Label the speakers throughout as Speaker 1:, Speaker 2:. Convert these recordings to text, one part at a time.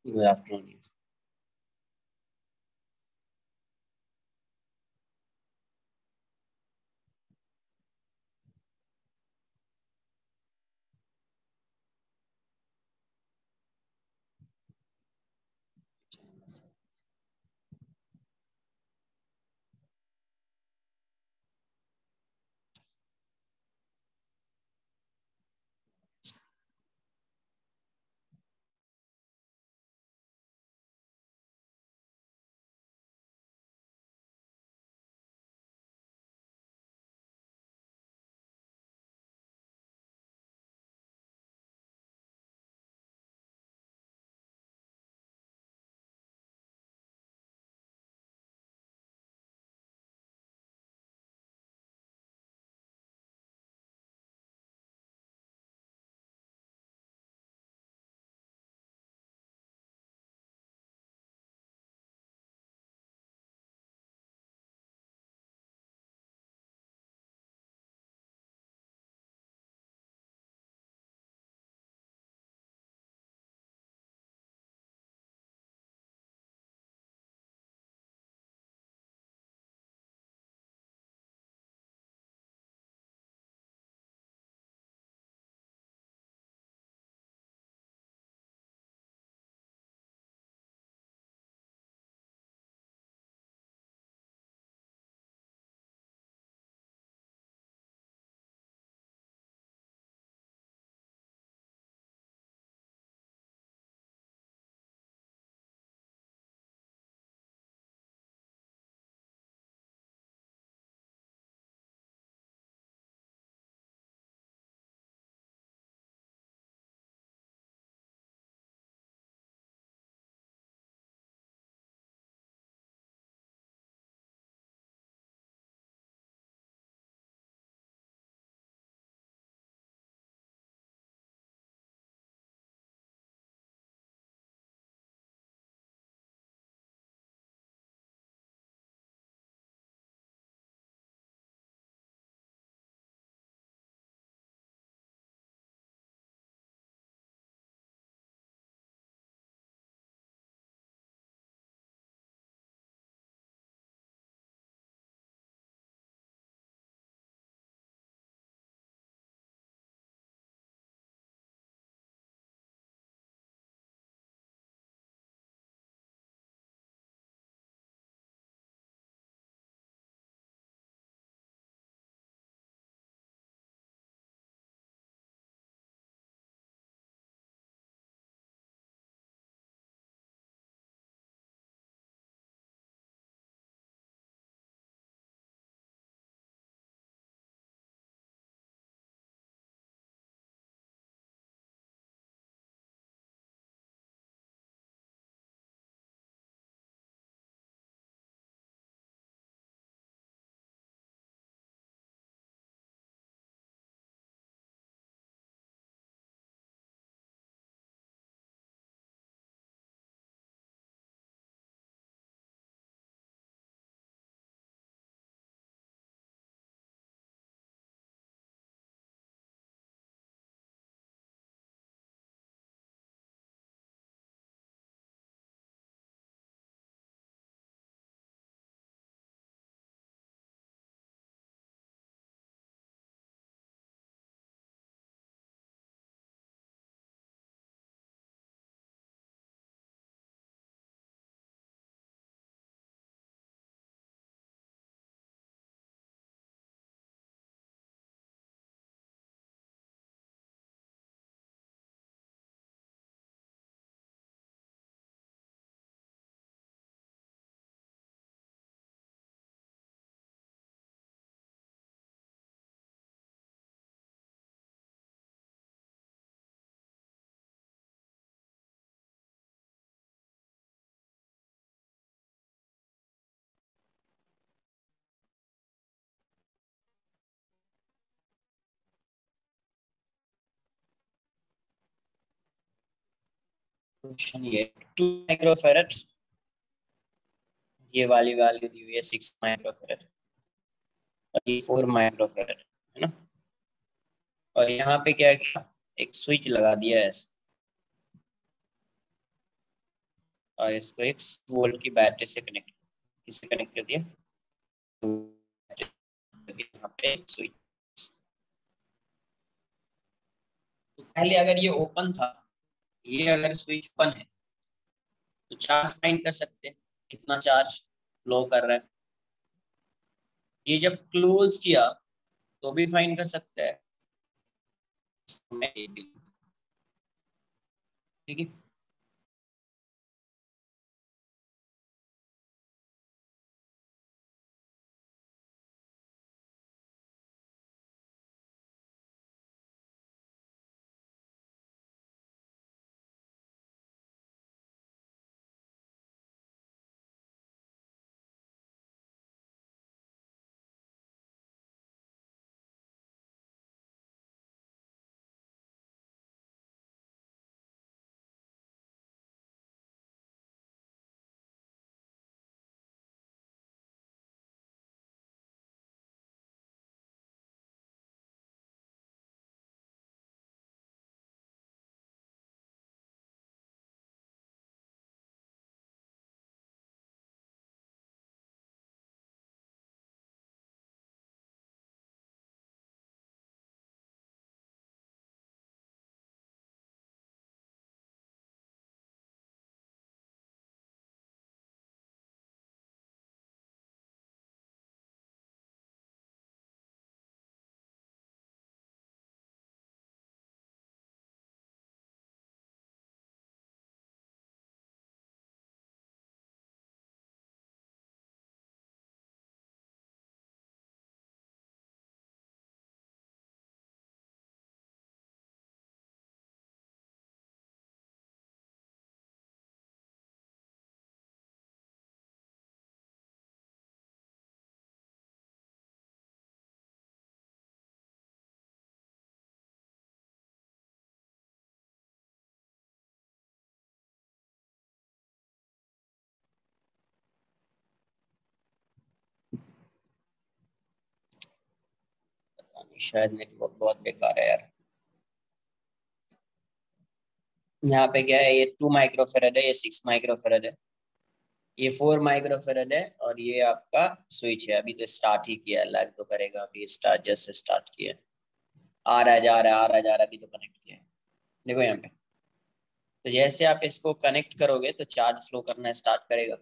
Speaker 1: Good afternoon. Question ये 2 microfarad, ये वाली वैल्यू दी हुई है 6 माइक्रोफेरेड और ये 4 माइक्रोफेरेड है ना। और यहाँ पे क्या किया, एक स्विच लगा दिया है। और इसको एक 6 वोल्ट की बैटरी से कनेक्ट, किससे कनेक्ट कर दिया, यहाँ पे स्विच। तो पहले अगर ये ओपन था, ये अगर स्विच ओपन है तो चार्ज फाइंड कर सकते हैं, कितना चार्ज फ्लो कर रहा है। ये जब क्लोज किया तो भी फाइंड कर सकते हैं, ठीक है। शायद नेटवर्क बहुत बेकार है यार। यहाँ पे क्या है, ये 2 माइक्रोफेरेड है, ये 6 माइक्रोफेरेड है, ये 4 माइक्रोफेरेड है, और ये आपका स्विच है। अभी तो स्टार्ट ही किया है, लैग तो करेगा, अभी स्टार्ट जैसे स्टार्ट किया है। आ रहा है जा रहा है, आ रहा है जा रहा है, अभी तो कनेक्ट किया है। देखो यहाँ पे, तो जैसे आप इसको कनेक्ट करोगे तो चार्ज फ्लो करना स्टार्ट करेगा,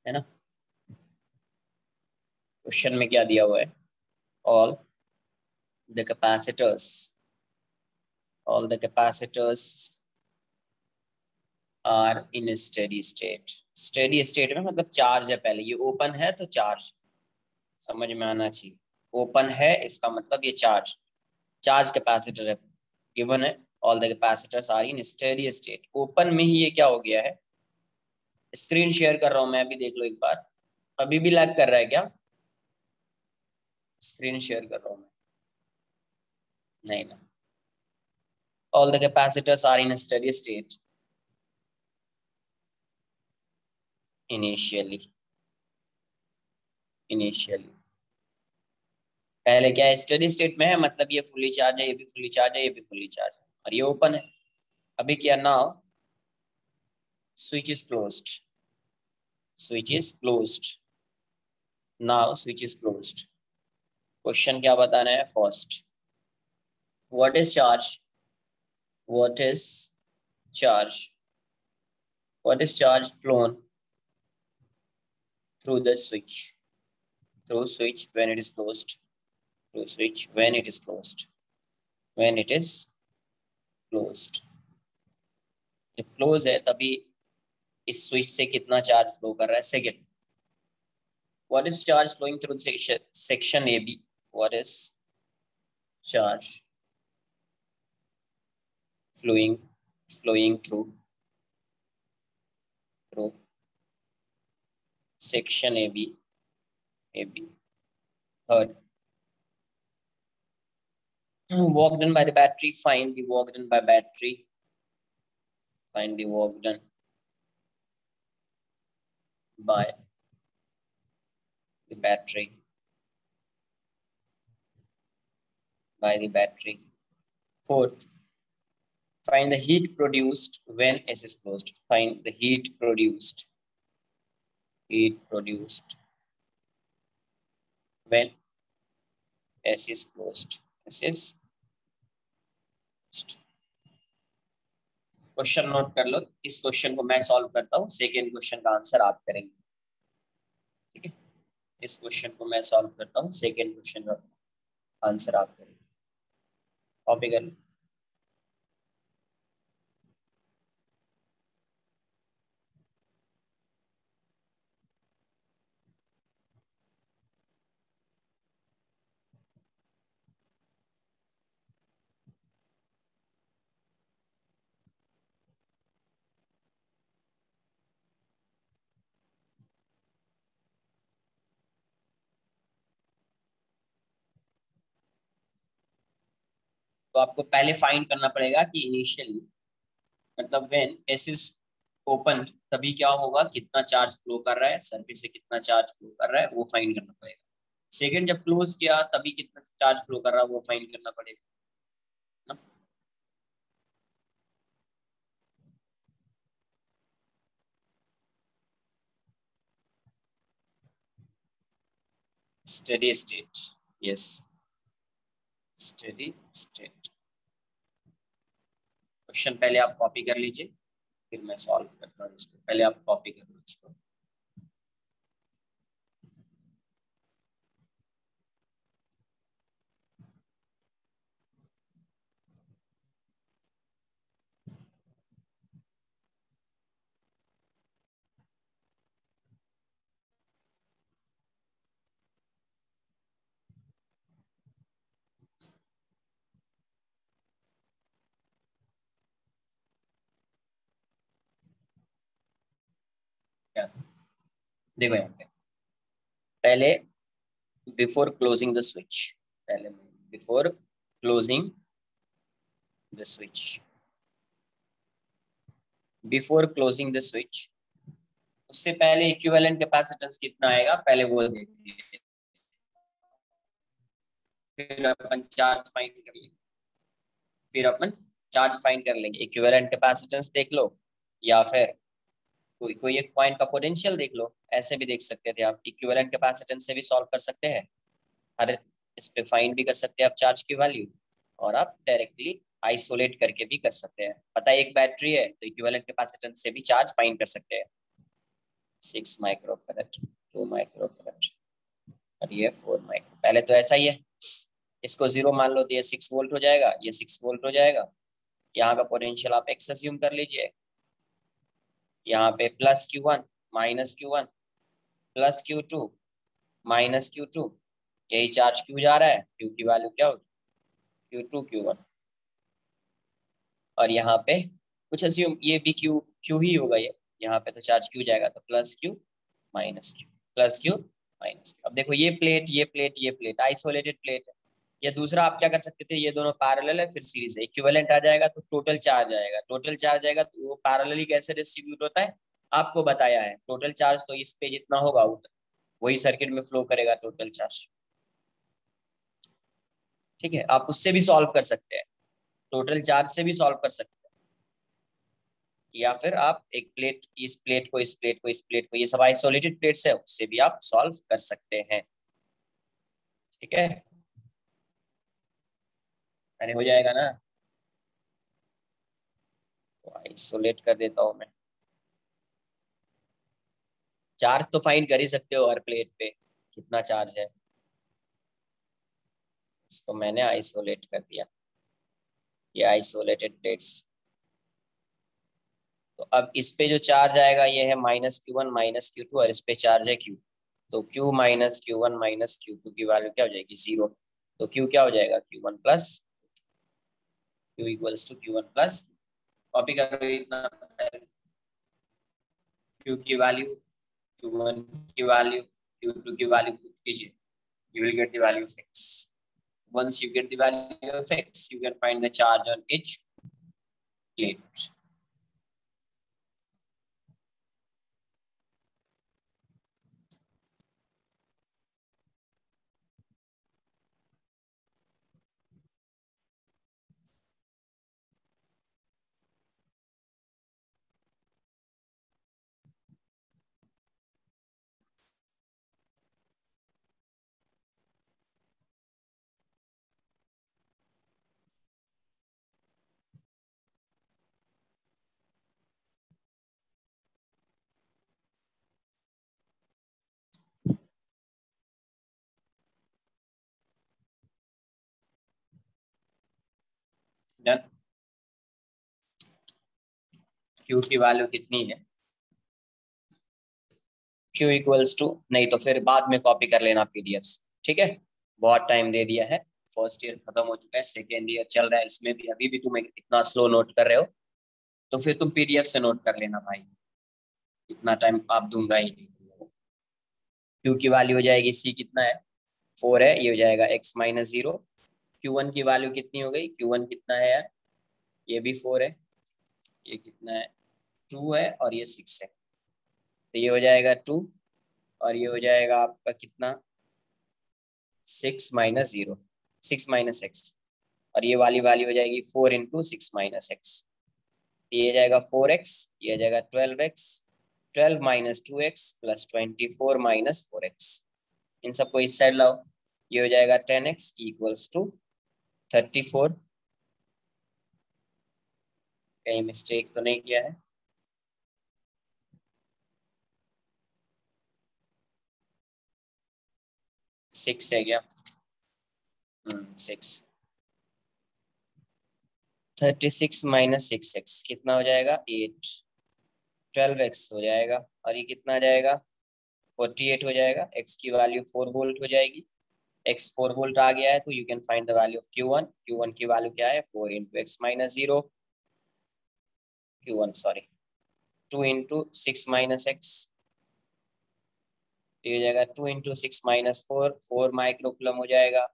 Speaker 1: है ना। क्वेश्चन में क्या दिया हुआ है, all the capacitors, all the capacitors are in steady state. Steady state में मतलब चार्ज है, पहले ये ओपन है तो चार्ज, समझ में आना चाहिए। ओपन है इसका मतलब ये चार्ज, चार्ज कैपेसिटर है, गिवन है। All the capacitors are in steady state, open में ही ये क्या हो गया है। स्क्रीन शेयर कर रहा हूं मैं, अभी देख लो एक बार। अभी भी लैग कर रहा है क्या, स्क्रीन शेयर कर रहा हूं मैं, नहीं ना। All the capacitors are in steady state initially, initially पहले क्या है, स्टेडी स्टेट में है, मतलब ये फुली चार्ज है, ये भी फुली चार्ज है, ये भी फुली चार्ज है, और ये ओपन है। अभी क्या, now switch is closed, switch is closed, now switch is closed. Question क्या बताना है, first what is charge, what is charge, what is charge phloem through the switch, through switch when it is closed, through switch when it is closed, when it is closed। जब close है तभी इस switch से कितना charge flow कर रहा है, second. What is charge flowing through section A B, what is charge flowing, flowing through section AB, AB. Third, work done by the battery. Find the work done by battery. Find the work done by the battery. By the battery. Fourth, Find the heat produced when S is closed. Find the heat produced. Heat produced when S is closed. S is closed. Question note कर लो. इस question को मैं solve करता हूँ, second question का answer आप करेंगे. ठीक है, इस क्वेश्चन को मैं सॉल्व करता हूँ, सेकेंड क्वेश्चन का आंसर आप करेंगे. कॉपी कर लो. तो आपको पहले फाइंड करना पड़ेगा कि इनिशियली मतलब व्हेन एस इज ओपन तभी क्या होगा, कितना चार्ज फ्लो कर रहा है, सरफेस से कितना चार्ज फ्लो कर रहा है वो फाइंड करना पड़ेगा. सेकंड जब क्लोज किया तभी कितना चार्ज फ्लो कर रहा है वो फाइंड करना पड़ेगा ना. Steady state. Yes, steady state. Question पहले आप कॉपी कर लीजिए, फिर मैं सॉल्व करता हूँ इसको. पहले आप कॉपी कर लो इसको. क्या देखो यहाँ पे पहले बिफोर क्लोजिंग द स्विच, पहले before closing the switch, before closing the switch, उससे पहले इक्विवेलेंट कैपेसिटेंस कितना आएगा पहले वो देखिए, फिर अपन चार्ज फाइंड कर लेंगे. फिर अपन चार्ज फाइंड कर लेंगे. इक्विवेलेंट कैपेसिटेंस देख लो या फिर कोई कोई एक पॉइंट का पोटेंशियल देख लो. ऐसे भी देख सकते थे आप. इक्विवेलेंट कैपेसिटेंस से भी सॉल्व कर सकते हैं. हर इस पे फाइंड भी कर सकते हैं आप चार्ज की वैल्यू, और आप डायरेक्टली आइसोलेट करके भी कर सकते हैं. पता है एक बैटरी है तो इक्विवेलेंट कैपेसिटेंस से भी चार्ज फाइंड कर सकते हैं. 6 माइक्रोफैराड, 2 माइक्रोफैराड और ये 4 माइक्रो. पहले तो ऐसा ही है, इसको 0 मान लो तो ये 6 वोल्ट हो जाएगा, ये 6 वोल्ट हो जाएगा. यहाँ का पोटेंशियल आप एक्स अज्यूम कर लीजिए. यहाँ पे plus Q1 minus Q1 plus Q2 minus Q2, यही चार्ज Q जा रहा है. Q की वैल्यू क्या होगी, Q2 Q1. और यहाँ पे कुछ अज्यूम ये भी Q ही होगा. ये यहाँ पे तो चार्ज Q जाएगा तो plus Q minus Q, plus Q minus Q. अब देखो ये प्लेट ये प्लेट ये प्लेट आइसोलेटेड प्लेट है. या दूसरा आप क्या कर सकते थे, ये दोनों पैरेलल है फिर सीरीज है. इक्विवेलेंट आ जाएगा तो टोटल चार्ज आएगा. टोटल चार्ज आएगा तो वो पैरेलली कैसे डिस्ट्रीब्यूट होता है आपको बताया है. टोटल चार्ज तो इस पे जितना होगा वही सर्किट में फ्लो करेगा टोटल चार्ज. ठीक है, आप उससे भी सॉल्व कर सकते हैं, टोटल चार्ज से भी सॉल्व कर सकते हैं. या फिर आप एक प्लेट, इस प्लेट को इस प्लेट को इस प्लेट को, ये सब आइसोलेटेड प्लेट्स है, उससे भी आप सॉल्व कर सकते हैं. ठीक है, अरे हो जाएगा ना. तो आइसोलेट कर देता हूँ मैं. चार्ज तो फाइंड कर ही सकते हो हर प्लेट पे कितना चार्ज है. इसको मैंने आइसोलेट कर दिया, ये आइसोलेटेड प्लेट्स. तो अब इस पे जो चार्ज आएगा ये है माइनस Q1 माइनस Q2 और इस पे चार्ज है Q. तो Q minus Q1 minus Q2 की वैल्यू क्या हो जाएगी, 0. तो Q क्या हो जाएगा, Q1 plus Q equals to Q1 plus. Copy कर लो इतना. Q की वैल्यू, Q1 की वैल्यू, Q2 की वैल्यू पुट कीजिए, you will get the value of x. Once you get the value of x, you can find the charge on each plate. Done. Q की value कितनी है, Q equals to, नहीं तो फिर बाद में कॉपी कर लेना पीडीएफ, ठीक है। बहुत टाइम दे दिया है, फर्स्ट ईयर खत्म हो चुका है, सेकेंड ईयर चल रहा है, इसमें भी अभी भी तुम इतना स्लो नोट कर रहे हो, तो फिर तुम पीडीएफ से नोट कर लेना भाई, इतना टाइम आप दूंगा ही नहीं। क्यू की वैल्यू हो जाएगी, सी कितना है 4 है, ये हो जाएगा x माइनस 0। Q1 की वैल्यू कितनी हो गई, Q1 कितना है यार, ये भी 4 है, ये कितना है 2 है, और ये 6 है, तो ये हो जाएगा 2, और ये हो जाएगा आपका कितना 6 माइनस 0, 6 माइनस एक्स, और ये वाली वैल्यू हो जाएगी 4 इंटू 6 माइनस एक्स, ये हो जाएगा 4x, ये हो जाएगा 12x, 12 minus 2x plus 24 minus 4x, इन सबको इस साइड लाओ, ये हो जाएगा 10x इक्वल्स टू 34। कहीं मिस्टेक तो नहीं किया है, 6 है क्या, 6, 36 माइनस 6x कितना हो जाएगा 8, 12x हो जाएगा, और ये कितना आ जाएगा 48 हो जाएगा, x की वैल्यू 4 वोल्ट हो जाएगी, x 4 वोल्ट आ गया है, तो you can find the value of Q1, Q1 की वैल्यू क्या है 4 into x minus 0, Q1 sorry 2 into 6 minus x, ये हो जाएगा 2 इंटू 6 माइनस 4, 4 माइक्रोकुलम हो जाएगा।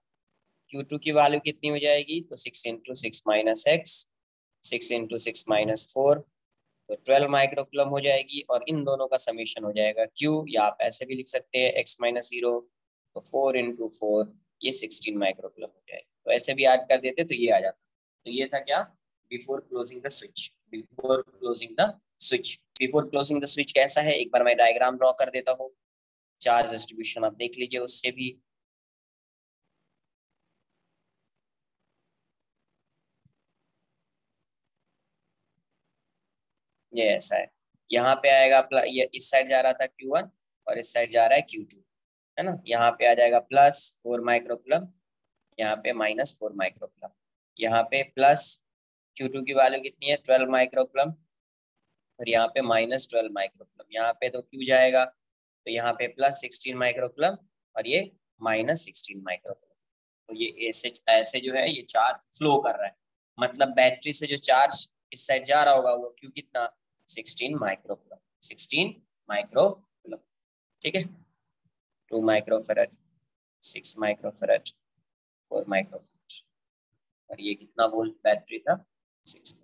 Speaker 1: Q2 की वैल्यू कितनी हो जाएगी, तो 6 into 6 minus x, 6 into 6 minus 4, तो 12 माइक्रोकुलम हो जाएगी, और इन दोनों का समीशन हो जाएगा Q, या आप ऐसे भी लिख सकते हैं x माइनस 0, तो 4 इंटू 4, ये 16 माइक्रोकुलम हो जाएगी, तो ऐसे भी ऐड कर देते तो ये आ जाता। तो ये था क्या, before closing the switch, before closing the switch, before closing the switch कैसा है, एक बार मैं डायग्राम ड्रॉ कर देता हूँ, चार्ज डिस्ट्रीब्यूशन आप देख लीजिए उससे भी। ये ऐसा है, यहाँ पे आएगा ये इस साइड जा रहा था Q1, और इस साइड जा रहा है Q2, है ना, यहाँ पे आ जाएगा प्लस 4 माइक्रोकुलम, यहाँ पे माइनस 4 माइक्रोकुलम, यहाँ पे प्लस Q2 की वैल्यू कितनी है 12 माइक्रोकुलम, और यहाँ पे माइनस 12 माइक्रोकुलम, यहाँ पे तो Q जाएगा, तो यहाँ पे प्लस 16 माइक्रोकुलम, और ये माइनस 16 माइक्रोकुलम, तो ये ऐसे ऐसे जो है ये चार्ज फ्लो कर रहा है, मतलब बैटरी से जो चार्ज इस साइड जा रहा होगा वो Q कितना 16 माइक्रोकुलम, 16 माइक्रोकुलम, ठीक है, 2 माइक्रोफेरेड, 6 माइक्रोफेरेड, 4 माइक्रोफेरेड, और ये कितना वोल्ट बैटरी था 6 वोल्ट।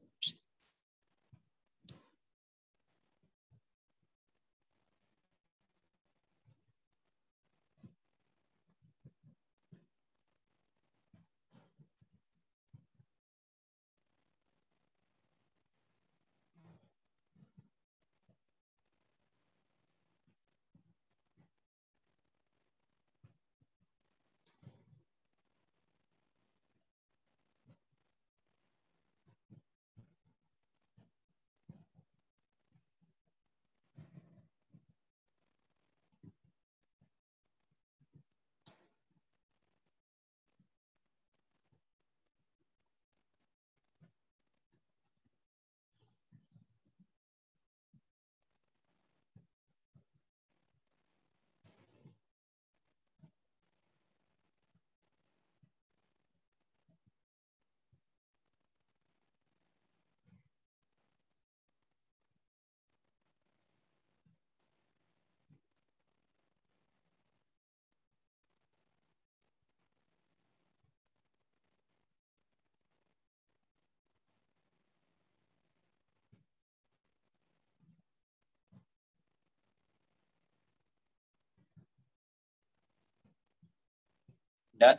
Speaker 1: डन।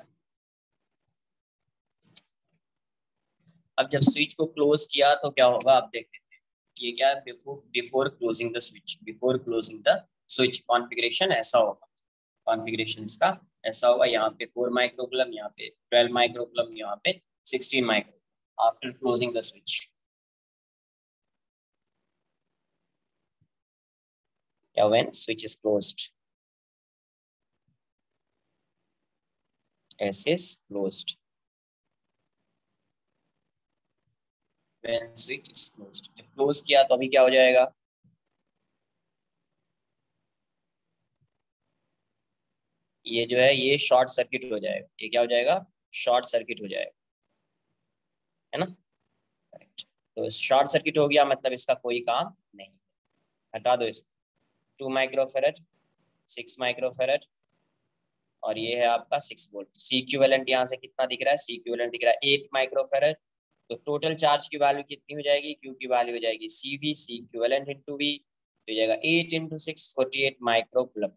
Speaker 1: अब जब स्विच को क्लोज किया तो क्या होगा आप देख लेते हैं, ये क्या है before before closing the switch, before closing the switch configuration ऐसा होगा, कॉन्फ़िगरेशन इसका ऐसा होगा, यहाँ पे 4 माइक्रोकुलम, यहाँ पे 12 माइक्रोकुलम, यहाँ पे 16 microcoulomb after closing the switch, या when switch is closed, S is closed। When switch is closed, जब क्लोज किया तो अभी क्या हो जाएगा, ये जो है ये शॉर्ट सर्किट हो जाएगा, ये क्या हो जाएगा, शॉर्ट सर्किट हो जाएगा, है ना। Correct. तो शॉर्ट सर्किट हो गया मतलब इसका कोई काम नहीं, हटा दो इसको। 2 माइक्रोफेरेड, 6 माइक्रोफेरेड, और ये है आपका 6 वोल्ट। सी इक्विवेलेंट यहाँ से कितना दिख रहा है, सी इक्विवेलेंट दिख रहा है 8 माइक्रोफेरेड। तो टोटल चार्ज की वैल्यू कितनी हो जाएगी, क्यू की वैल्यू हो जाएगी C V, C equivalent into V, तो हो जाएगा 8 इंटू 6 48 माइक्रोकुलम।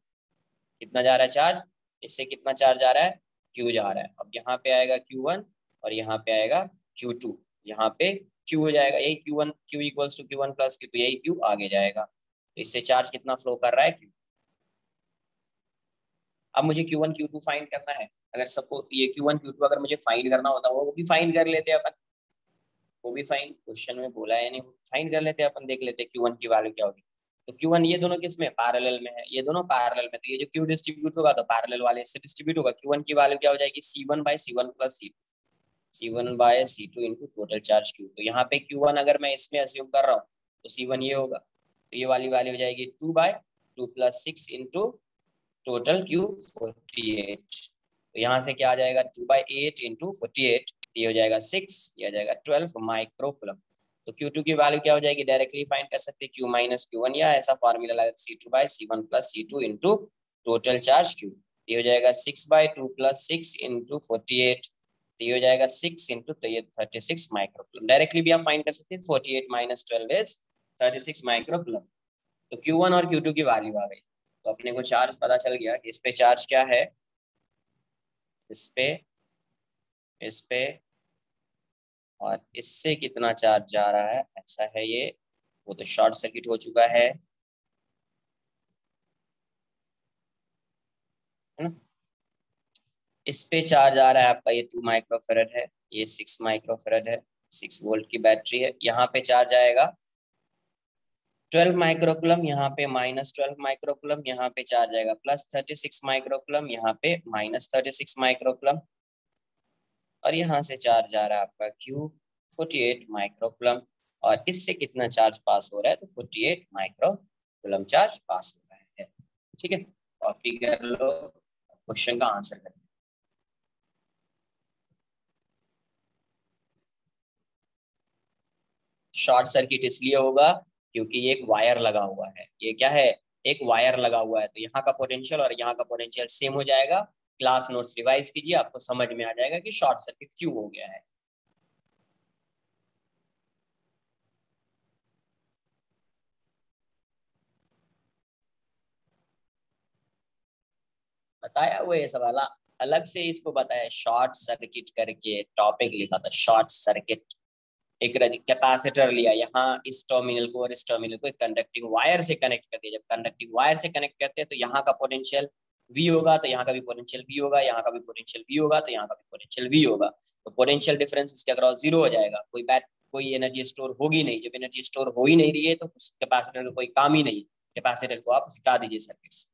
Speaker 1: कितना जा रहा है चार्ज, इससे कितना चार्ज जा रहा है, क्यू जा रहा है। अब यहाँ पे आएगा Q1 और यहाँ पे आएगा Q2, यहाँ पे Q हो जाएगा, यही Q1, Q equals to Q1 plus Q2, यही Q आगे जाएगा। तो इससे चार्ज कितना फ्लो कर रहा है, Q। अब मुझे Q1 Q2 फाइंड करना है, अगर सबको ये Q1 Q2 अगर मुझे फाइंड करना होता वो भी फाइंड कर लेते अपन, वो भी फाइंड क्वेश्चन में बोला है नहीं, फाइंड कर लेते अपन, देख लेते Q1 की वैल्यू क्या होगी। तो Q1 ये दोनों किस में पैरेलल में है, ये दोनों पैरेलल में, तो ये जो Q डिस्ट्रीब्यूट होगा तो पैरेलल वाले इससे डिस्ट्रीब्यूट होगा। Q1 की वैल्यू क्या हो जाएगी, C1/C1 plus C2, C1/C2 into total charge Q। तो यहाँ पे Q1 अगर मैं इसमें अज्यूम कर रहा हूँ तो C1 ये होगा, तो ये वाली वैल्यू हो जाएगी 2/2 प्लस 6 इंटू टोटल Q 48। तो यहाँ से क्या आ जाएगा, 2/8 इंटू 48, ये हो जाएगा 6, ये हो जाएगा 12 माइक्रोकुलम। तो Q2 की वैल्यू क्या हो जाएगी, डायरेक्टली फाइंड कर सकते हैं, Q माइनस Q1, या ऐसा फॉर्मूला लगा C2/C1 plus C2 into total charge Q। ये हो जाएगा 6/2 प्लस 6 इंटू 48, तो ये हो जाएगा 6 इंटू, तो ये 36 माइक्रोकुलम। डायरेक्टली भी आप फाइंड कर सकते हैं, 48 माइनस 12 इज 36 माइक्रोकुलम। तो Q1 और Q2 की वैल्यू आ गई, तो अपने को चार्ज पता चल गया कि इस पे चार्ज क्या है, इस पे, इस पे, और इससे कितना चार्ज जा रहा है, ऐसा है ये, वो तो शॉर्ट सर्किट हो चुका है ना। इस पे चार्ज आ रहा है आपका, ये 2 माइक्रोफेरेड है, ये 6 माइक्रोफेरेड है, 6 वोल्ट की बैटरी है। यहाँ पे चार्ज आएगा 12 माइक्रोकुलम, यहाँ पे -12 माइक्रोकुलम, यहाँ पे चार्ज आएगा +36 माइक्रोकुलम, यहाँ पे -36 माइक्रोकुलम, और यहाँ से चार्ज आ रहा है आपका Q 48 माइक्रोकुलम। और इससे कितना चार्ज पास हो रहा है, तो 48 माइक्रोकुलम चार्ज पास हो रहा है। ठीक है, कॉपी कर लो, क्वेश्चन का आंसर कर। शॉर्ट सर्किट इसलिए होगा क्योंकि ये एक वायर लगा हुआ है, ये क्या है, एक वायर लगा हुआ है, तो यहाँ का पोटेंशियल और यहाँ का पोटेंशियल सेम हो जाएगा। क्लास नोट्स रिवाइज कीजिए, आपको समझ में आ जाएगा कि शॉर्ट सर्किट क्यों हो गया है। बताया हुआ ये सवाल, अलग से इसको बताया, शॉर्ट सर्किट करके टॉपिक लिखा था, शॉर्ट सर्किट। एक कैपेसिटर लिया, यहाँ इस टर्मिनल को और इस टर्मिनल को एक कंडक्टिंग वायर से कनेक्ट कर दिया। जब कंडक्टिंग वायर से कनेक्ट करते हैं तो यहाँ का पोटेंशियल V होगा, तो यहाँ का भी पोटेंशियल V होगा, यहाँ का भी पोटेंशियल V होगा, तो यहाँ का भी पोटेंशियल V होगा। तो पोटेंशियल डिफरेंस इसके अक्रॉस 0 हो जाएगा, कोई एनर्जी स्टोर होगी नहीं। जब एनर्जी स्टोर हो ही नहीं रही है तो उस कैपेसिटर का कोई काम ही नहीं, कैपेसिटर को आप हटा दीजिए सर्किट से।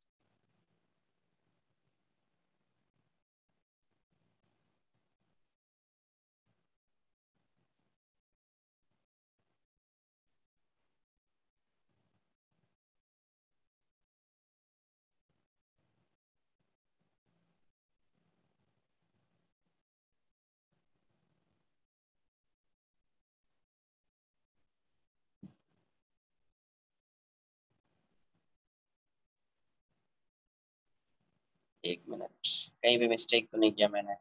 Speaker 1: एक मिनट, कहीं भी मिस्टेक तो नहीं किया मैंने।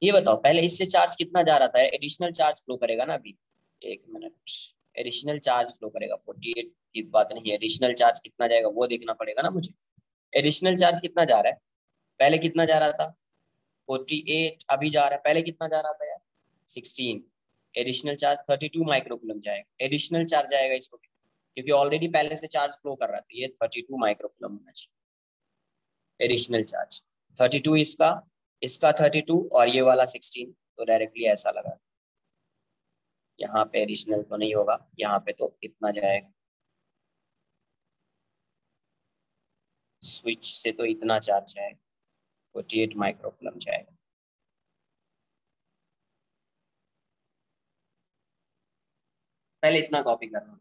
Speaker 1: ये बताओ पहले, इससे चार्ज कितना जा रहा था, एडिशनल चार्ज फ्लो करेगा ना अभी। एक मिनट, एडिशनल चार्ज फ्लो करेगा 48 की बात नहीं है, एडिशनल चार्ज कितना जाएगा वो देखना पड़ेगा ना मुझे। एडिशनल चार्ज कितना जा रहा है, पहले कितना जा रहा था 48, अभी जा रहा है, पहले कितना जा रहा था यार 16। एडिशनल चार्ज 32 माइक्रोकुलम जाएगा, एडिशनल चार्ज जाएगा इसको, क्योंकि ऑलरेडी पहले से चार्ज फ्लो कर रहा था, ये 32 माइक्रोकुलम होना चाहिए एडिशनल चार्ज। 32 इसका, इसका 32 और ये वाला 16, तो डायरेक्टली ऐसा लगा। यहाँ पे एडिशनल तो नहीं होगा, यहाँ पे तो इतना जाएगा, स्विच से तो इतना चार्ज जाएगा, 48 माइक्रोकुलम जाएगा। पहले इतना कॉपी करना,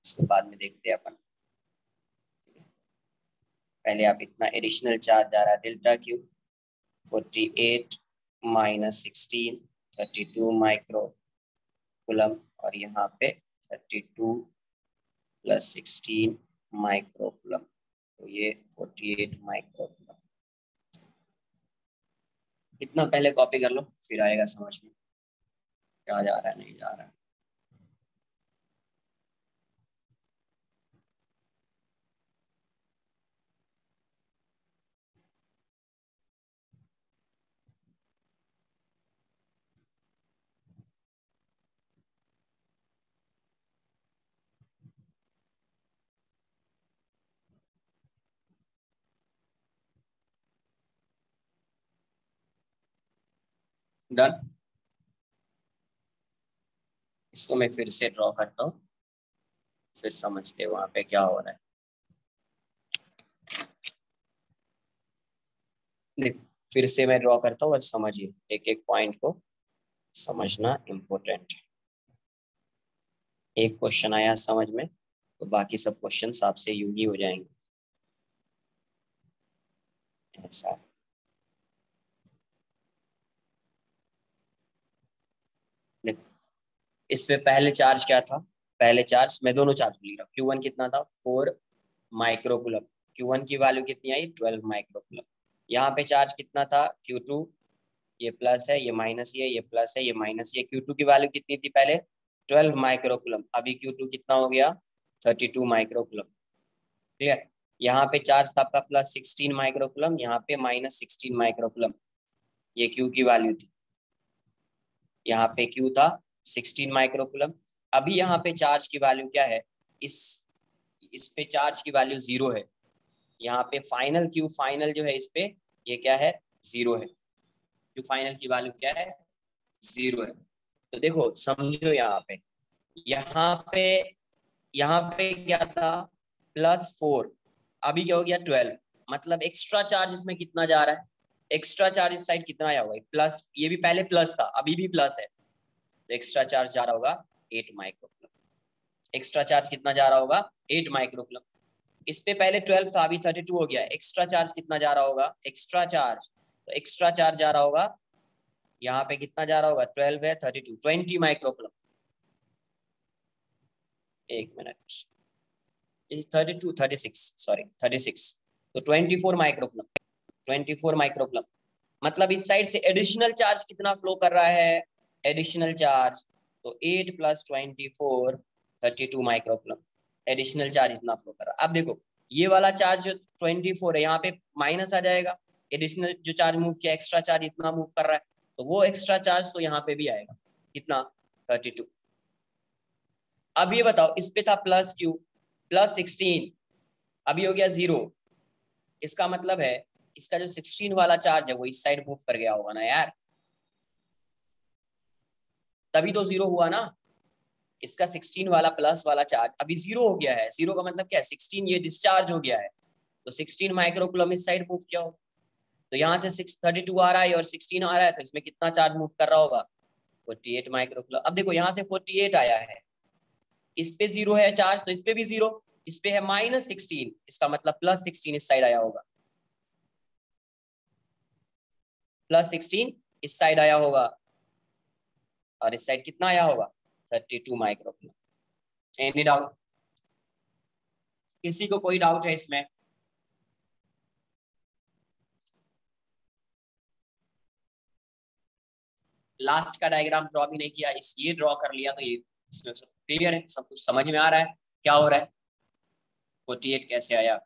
Speaker 1: उसके बाद में देखते हैं अपन। पहले आप इतना एडिशनल चार्ज आ रहा है delta Q 48 minus 16 32 micro coulomb, और यहाँ पे 32 प्लस 16 माइक्रो कूलम, तो ये 48 माइक्रो कूलम। इतना पहले कॉपी कर लो, फिर आएगा समझ में क्या जा रहा है नहीं जा रहा है। डन। इसको मैं फिर से ड्रॉ करता हूँ, फिर समझते वहां पे क्या हो रहा है। फिर से मैं ड्रॉ करता हूँ और समझिए, एक एक पॉइंट को समझना इम्पोर्टेंट है। एक क्वेश्चन आया समझ में तो बाकी सब क्वेश्चन आपसे यूं ही हो जाएंगे, ऐसा है। इस पे पहले चार्ज क्या था, पहले चार्ज मैं दोनों चार्ज लिख रहा हूँ। Q1 कितना था 4 माइक्रोकूलम, Q1 की वैल्यू कितनी आई 12 माइक्रोकूलम। यहाँ पे चार्ज कितना था Q2, ये प्लस है ये माइनस, ये प्लस है ये माइनस, ये Q2 की वैल्यू कितनी थी पहले 12 माइक्रोकूलम, अभी Q2 कितना हो गया 32 माइक्रोकूलम। ठीक है, यहाँ पे चार्ज था आपका प्लस 16 माइक्रोकूलम, यहाँ पे माइनस 16 माइक्रोकूलम, ये Q की वैल्यू थी। यहाँ पे Q था 16 माइक्रोकूलम। अभी यहाँ पे चार्ज की वैल्यू क्या है, इस पे चार्ज की वैल्यू 0 है। यहाँ पे फाइनल Q फाइनल जो है इस पे ये क्या है 0 है। Q फाइनल की वैल्यू क्या है 0 है। तो देखो समझो यहाँ पे यहाँ पे क्या था +4, अभी क्या हो गया 12, मतलब एक्स्ट्रा चार्ज इसमें कितना जा रहा है, एक्स्ट्रा चार्ज इस साइड कितना आया होगा प्लस, ये भी पहले प्लस था अभी भी प्लस है, तो एक्स्ट्रा चार्ज जा रहा होगा 8 माइक्रोकूलम। एक्स्ट्रा चार्ज कितना जा रहा होगा 8 माइक्रोकूलम। इस पे पहले 12 था अभी 32 हो गया, एक्स्ट्रा चार्ज कितना जा रहा होगा, एक्स्ट्रा चार्ज, तो एक्स्ट्रा चार्ज जा रहा होगा यहाँ पे कितना जा रहा होगा 12 है 32 20 माइक्रोकूलम। एक मिनट, 32 36 सॉरी 36, तो 24 माइक्रोकूलम, 24 माइक्रोकूलम। मतलब इस साइड से एडिशनल चार्ज कितना फ्लो कर रहा है, एडिशनल चार्ज, तो 8 प्लस 24 32 माइक्रोकूलम, एडिशनल चार्ज इतना फ्लो कर रहा है। अब देखो ये वाला चार्ज जो 24 है यहाँ पे माइनस आ जाएगा, एडिशनल जो चार्ज मूव किया एक्स्ट्रा चार्ज इतना मूव कर रहा है, तो वो एक्स्ट्रा चार्ज तो यहाँ पे भी आएगा कितना 32। अब ये बताओ इस पे था प्लस Q प्लस 16, अभी हो गया 0, इसका मतलब है इसका जो 16 वाला चार्ज है वो इस साइड मूव कर गया होगा ना यार, तभी तो 0 हुआ ना। इसका 16 वाला प्लस वाला चार्ज अभी 0 हो गया है, 0 का मतलब क्या है 16 ये डिस्चार्ज हो गया है, तो 16 माइक्रोकूलम इस साइड मूव किया होगा, तो यहाँ से 632 आ रहा है और 16 आ रहा है, तो इसमें कितना चार्ज मूव कर रहा होगा 48 माइक्रोकूलम। अब देखो यहाँ से 48 आया है, इस पे 0 है चार्ज तो इस पे भी 0, इस पे है -16, इसका मतलब +16 इस साइड आया होगा, +16 इस साइड आया होगा, और इस साइड कितना आया होगा 32 माइक्रोकूलम। एनी डाउट, किसी को कोई डाउट है इसमें? लास्ट का डायग्राम ड्रॉ भी नहीं किया, इस ये ड्रॉ कर लिया, तो ये इसमें सब क्लियर है, सब कुछ समझ में आ रहा है क्या हो रहा है, 48 कैसे आया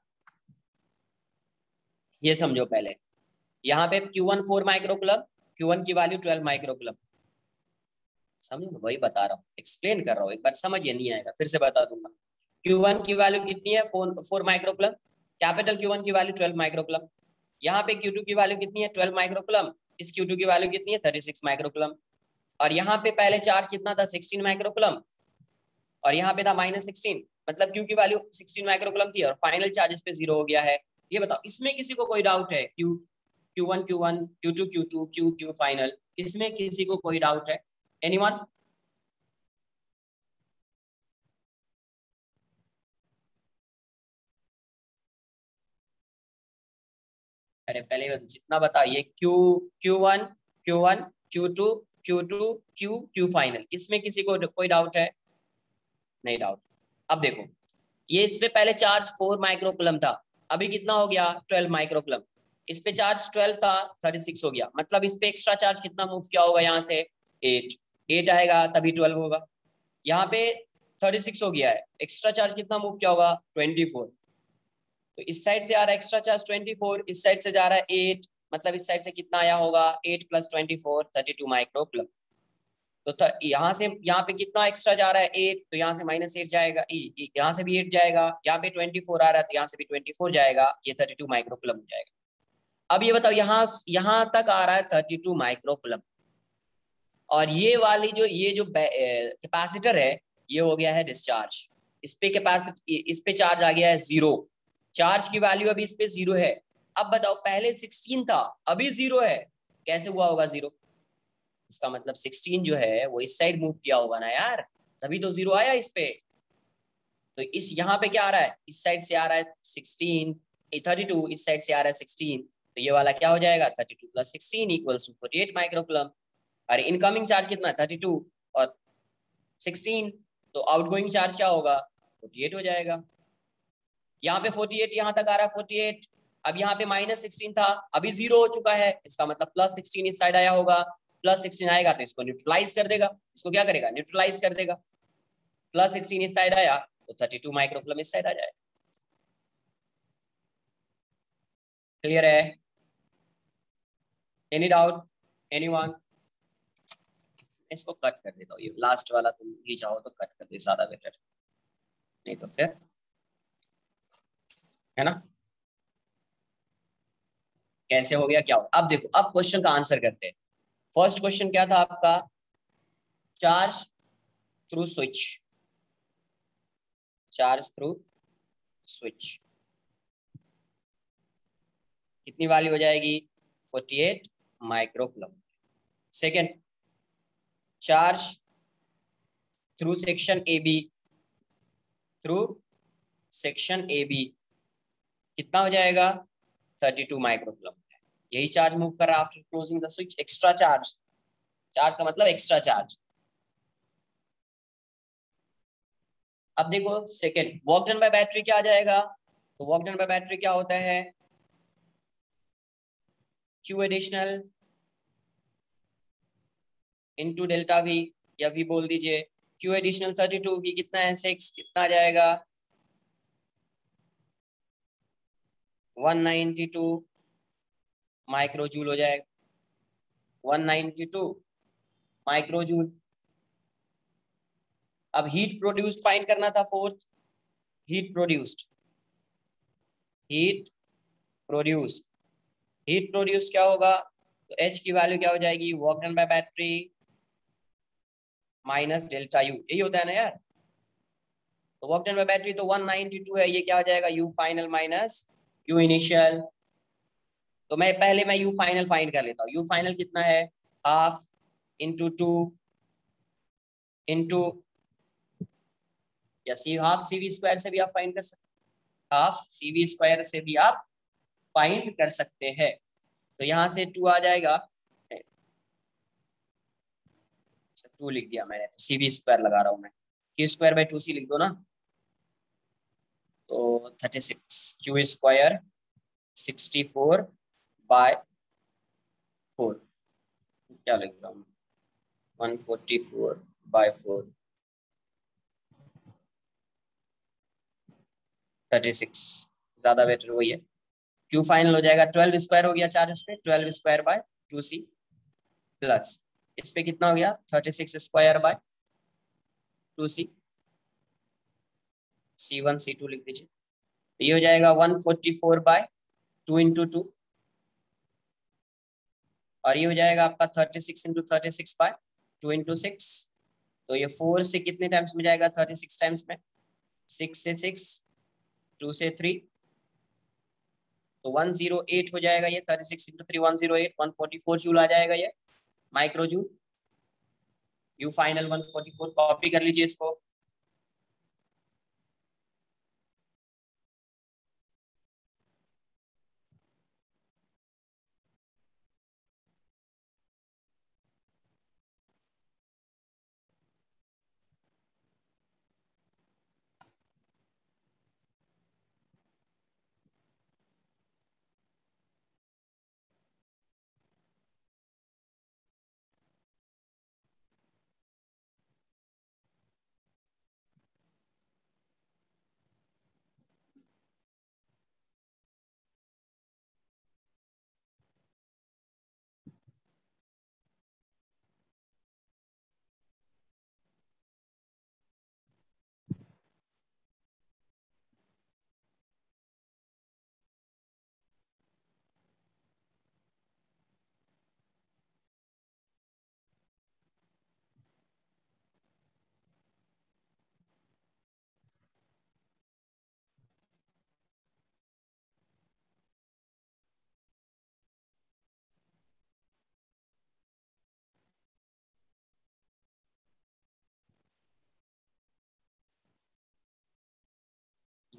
Speaker 1: ये समझो पहले। यहाँ पे Q1 4 माइक्रोकूलम, Q1 की वैल्यू 12 माइक्रोकूलम, समझो वही बता रहा हूँ, एक्सप्लेन कर रहा हूँ, एक बार समझिए नहीं आएगा फिर से बता दूंगा। Q1 की वैल्यू कितनी है 4 माइक्रोकूलम, कैपिटल Q1 की वैल्यू 12 माइक्रोकूलम। यहाँ पे Q2 की वैल्यू कितनी है 12 माइक्रोकूलम, इस Q2 की वैल्यू कितनी है 36 माइक्रोकूलम, और यहाँ पे पहले चार्ज कितना था 16 माइक्रोकूलम, और यहाँ पे था -16, मतलब Q की वैल्यू 16 माइक्रोकूलम थी और फाइनल चार्ज इस पे 0 हो गया है। ये बताओ इसमें किसी को कोई डाउट है, Q1 Q1 Q2 Q2 Q final, इसमें किसी को कोई डाउट है? एनीवन? अरे पहले जितना बताओ, ये Q1 Q1 Q2 Q2 Q final, इसमें किसी को कोई डाउट है? नहीं डाउट। अब देखो, ये इस पे पहले चार्ज 4 माइक्रोकुलम था, अभी कितना हो गया 12 माइक्रोकुलम। इस पे चार्ज 12 था, 36 हो गया, मतलब इस पे एक्स्ट्रा चार्ज कितना मूव किया होगा यहाँ से? 8 आएगा तभी 12 होगा। यहाँ पे 36 हो गया है, एक्स्ट्रा चार्ज कितना मूव किया होगा? 24। तो इस साइड से आ रहा है एक्स्ट्रा चार्ज 24, इस साइड से जा रहा है 8, मतलब इस साइड से कितना आया होगा? 8 + 24 32 माइक्रोकुलम। तो यहाँ से यहाँ पे कितना एक्स्ट्रा जा रहा है? 8, तो यहाँ से -8 जाएगा, यहाँ से भी 8 जाएगा, यहाँ पे 24 आ रहा है तो यहाँ से भी 24 जाएगा, ये 32 माइक्रोकुलम हो जाएगा। अब ये बताओ, यहाँ तक आ रहा है 32 माइक्रोकुलम, और ये जो कैपेसिटर है, ये हो गया है डिस्चार्ज। इस पे चार्ज आ गया है 0, चार्ज की वैल्यू अभी इस पे 0 है। अब बताओ, पहले 16 था, अभी 0 है, कैसे हुआ होगा 0? इसका मतलब 16 जो है वो इस साइड मूव किया होगा ना यार, तभी तो 0 आया इस पे। तो इस यहाँ पे क्या आ रहा है? इस साइड से आ रहा है 16, 32, इस साइड से आ रहा है 16, तो ये वाला क्या हो जाएगा? 32 + 16 = 48 माइक्रोकुलम। और इनकमिंग चार्ज कितना है? 32 और 16, तो आउटगोइंग चार्ज क्या होगा? 48 हो जाएगा। यहाँ पे 48, यहाँ तक आ रहा है 48। अब यहाँ पे -16 था, अभी 0 हो चुका है, इसका मतलब +16 इस साइड आया होगा। +16 आएगा तो इसको न्यूट्रलाइज कर देगा, इसको क्या करेगा? न्यूट्रलाइज कर देगा। +16 इस साइड आया तो 32 माइक्रोकुलम इस साइड आ जाएगा। क्लियर है? Any doubt? एनीवन? इसको कट कर देता हूँ, ये लास्ट वाला तुम ही चाहो तो कट कर दे, ज्यादा बेटर, नहीं तो फिर, है ना? कैसे हो गया, क्या हो? अब देखो, अब क्वेश्चन का आंसर करते हैं। फर्स्ट क्वेश्चन क्या था आपका? Charge through switch, charge through switch कितनी वाली हो जाएगी? 48 microcoulomb. Second, charge through section A B, through section A B कितना हो जाएगा? 32 माइक्रोकुलम। यही चार्ज मूव कर रहा है after closing the switch, extra charge, charge का मतलब एक्स्ट्रा चार्ज। अब देखो second, work done by battery क्या आ जाएगा? तो वर्क डन बाय बैटरी क्या होता है? Q additional into delta we, या वी बोल दीजिए। Q एडिशनल 32, वी कितना है? 6, कितना आ जाएगा? 192 माइक्रोजूल हो जाएगा, 192 माइक्रोजूल। अब हीट प्रोड्यूस्ड फाइंड करना था fourth, heat produced, heat produced, heat produce क्या होगा? तो H की वैल्यू क्या हो जाएगी? Work done by battery minus delta you, यही होता है ना यार। तो वर्क डन बाय बैटरी तो 192 है, ये क्या हो जाएगा? U final minus U initial. तो मैं यू फाइनल फाइंड कर लेता हूँ। यू फाइनल कितना है? हाफ इंटू 2 इंटू, या हाफ CV² से भी आप फाइंड कर सकते हैं, हाफ CV² से भी आप फाइंड कर सकते हैं। तो यहाँ से 2 आ जाएगा, 2 लिख दिया मैंने, CV² लगा रहा हूँ मैं, Q²/2C लिख दो ना। तो 36, Q² 64/4, क्या लिख रहा हूँ? 144/4, 36, ज्यादा बेटर वही है। Q फाइनल हो जाएगा 12² हो गया चार्ज उस पे, 12²/2C प्लस इस पे कितना हो गया? 36²/2C, C1 C2 लिख दीजिए। तो ये हो जाएगा 144/2 इंटू 2, और ये हो जाएगा आपका 36 इंटू 36/2 इंटू 6। तो ये 4 से कितने टाइम्स में जाएगा? 36 टाइम्स में, 6 से 6, 2 से 3, तो 108 हो जाएगा ये। 36 इंटू 3 108, 144 जूल आ जाएगा ये micro joule. You final 144, copy कर लीजिए इसको।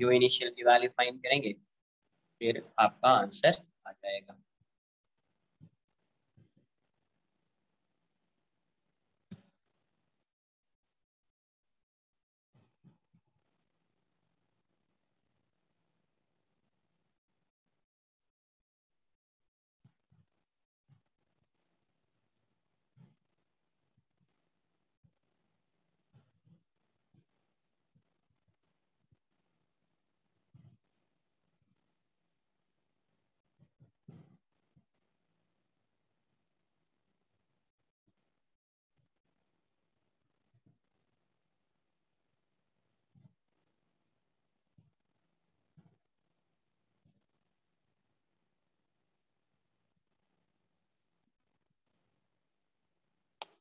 Speaker 1: यू इनिशियल की वैल्यू फाइंड करेंगे, फिर आपका आंसर आ जाएगा।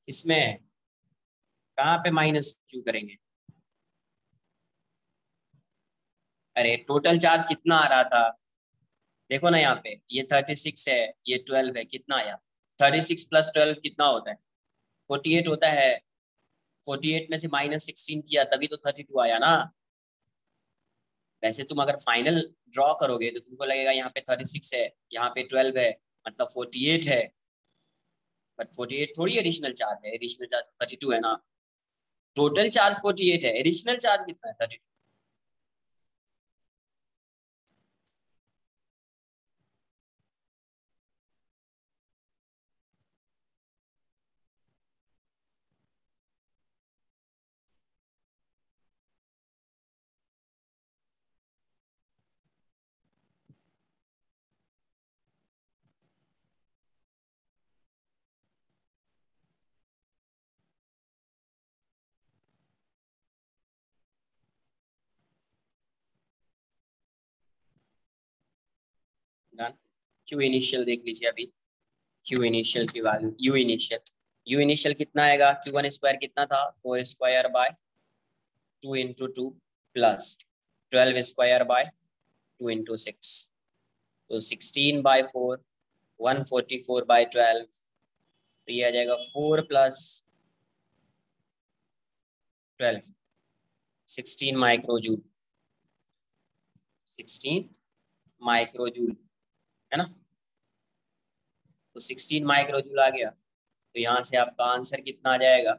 Speaker 1: इसमें कहाँ पे माइनस क्यों करेंगे? अरे टोटल चार्ज कितना आ रहा था, देखो ना यहाँ पे, ये 36 है, ये 12 है, कितना आया? 36 प्लस 12 कितना होता है? 48 होता है। 48 में से -16 किया तभी तो 32 आया ना। वैसे तुम अगर फाइनल ड्रॉ करोगे तो तुमको लगेगा यहाँ पे 36 है, यहाँ पे 12 है, मतलब 48 है। बट 48 थोड़ी एडिशनल चार्ज है, एडिशनल चार्ज 32 है ना। टोटल चार्ज 48 है, एडिशनल चार्ज कितना है? 32। डन। क्यू इनिशियल देख लीजिए अभी। क्यू इनिशियल की वैल्यू, यू इनिशियल कितना आएगा? Q1 स्क्वायर कितना था? 4 square by 2 into 2 plus 12 square by 2 into 6, तो 16 बाय 4, 144 बाय 12, तो ये आ जाएगा 4 प्लस 12, 16 माइक्रोजूल। 16 माइक्रोजूल है ना। तो 16 माइक्रोजूल आ गया, तो यहाँ से आपका आंसर कितना आ जाएगा?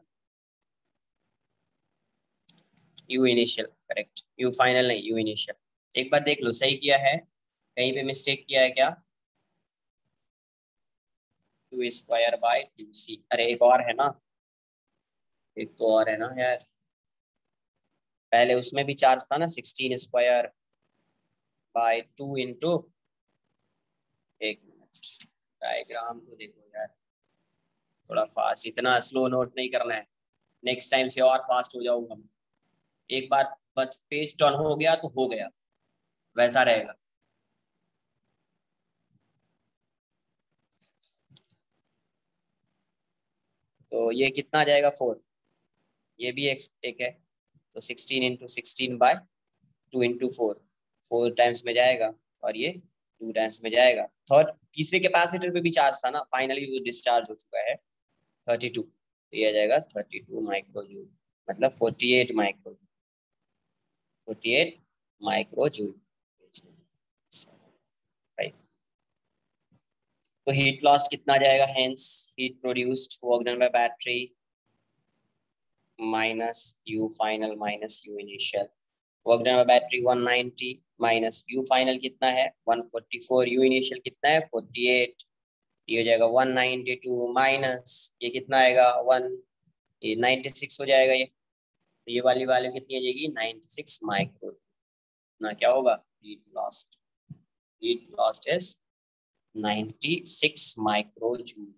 Speaker 1: You initial correct, you final नहीं, यू इनिशियल। एक बार देख लो सही किया है, कहीं पे मिस्टेक किया है क्या? 2 स्क्वायर बाय 2c, अरे एक और है ना, एक तो और है ना यार, पहले उसमें भी चार्ज था ना, 16 स्क्वायर बाय 2 इंटू, एक मिनट, डायग्राम तो देखो यार, थोड़ा फास्ट, इतना स्लो नोट नहीं करना है, नेक्स्ट टाइम से और फास्ट हो जाऊंगा मैं। एक बार बस पेज टर्न हो गया तो हो गया, वैसा रहेगा। तो ये कितना आ जाएगा? 4, ये भी एक है, तो 16 इंटू 16 बाय 2 इंटू 4, 4 टाइम्स में जाएगा, और ये 2 टाइम्स में जाएगा। थर्ड तीसरे कैपेसिटर पे भी चार्ज था ना, फाइनली वो डिस्चार्ज हो चुका है 32, तो ये आ जाएगा 32 माइक्रोजूल, मतलब 48 माइक्रोजूल, 48 माइक्रोजूल। तो हीट लॉस्ट कितना आ जाएगा? Hence heat produced work done by battery minus you final minus U initial. Work done by battery 190 minus you final कितना है? 144, यू इनिशियल कितना है? 48, ये हो जाएगा 192 माइनस ये कितना आएगा? 1, ये 96 हो जाएगा ये, तो ये वाली वैल्यू कितनी आ जाएगी? 96 माइक्रो ना, क्या होगा? Heat lost, heat lost is 96 micro joule.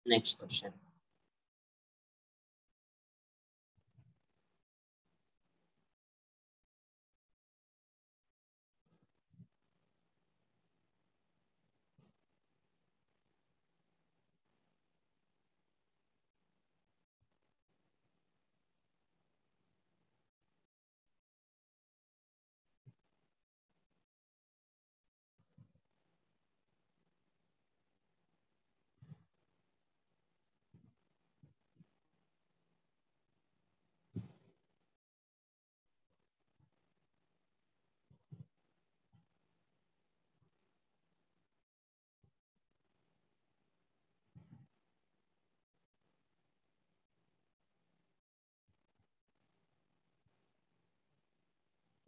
Speaker 1: Next question.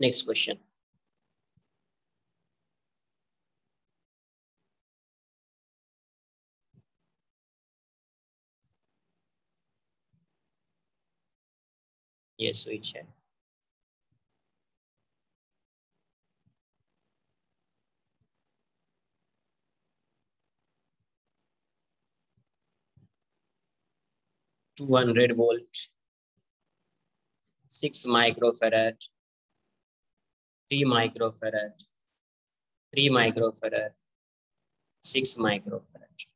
Speaker 1: Next question. ये स्विच है. To 200 volt, 6 microfarad, 3 microfarad, 3 microfarad, 6 microfarad.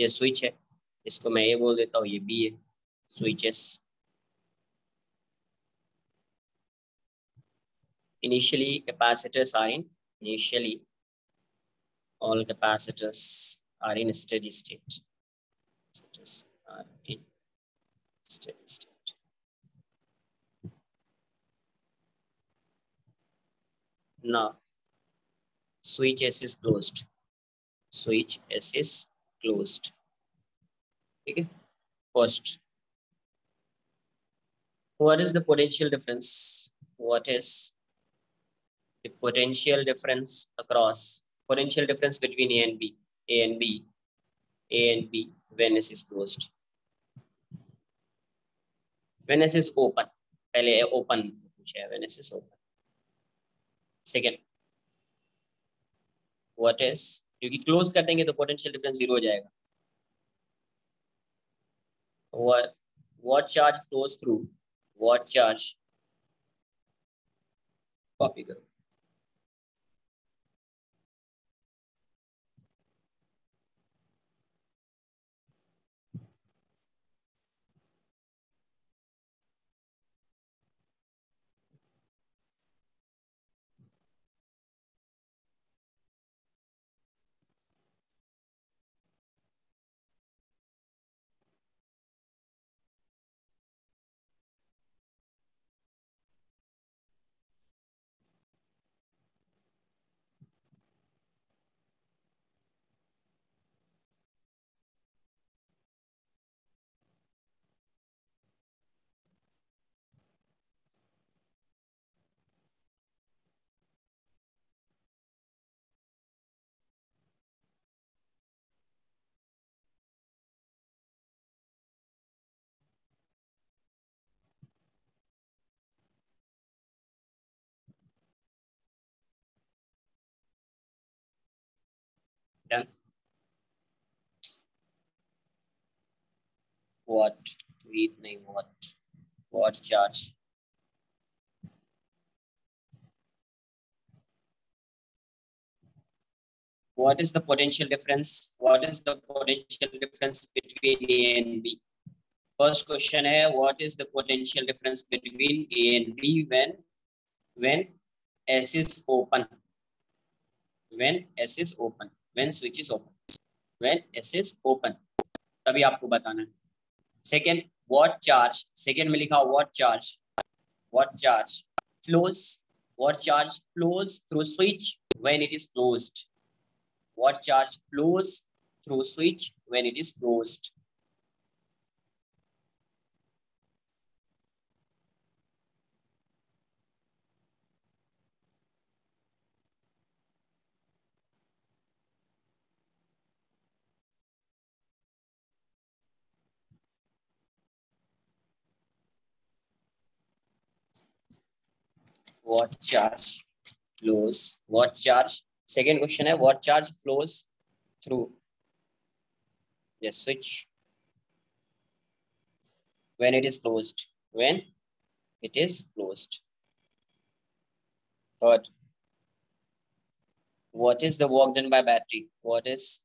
Speaker 1: ये स्विच है. इसको मैं ए बोल देता हूँ, ये बी है. Switches. Initially capacitors are in initially all capacitors are in steady state. Capacitors are in steady state. Now switch S is closed. Switch S is closed. Okay. First, what is the potential difference? What is the potential difference across potential difference between A and B? A and B. A and B when S is closed. When S is open. पहले open पूछा है. When S is open. Second, what is, क्योंकि close कर देंगे तो potential difference 0 हो जाएगा. what charge flows through, what charge, copy करो. Done. what read नहीं what charge, what is the potential difference, what is the potential difference between A and B? First question है, what is the potential difference between A and B when S is open, when S is open, when switch is open, when S is open, तभी आपको बताना है. Second, what charge, second में लिखा what charge flows, what charge flows through switch when it is closed, what charge flows through switch when it is closed. What charge flows, what charge, second question है what charge flows through the switch when it is closed, when it is closed. Third, what is the work done by battery, what is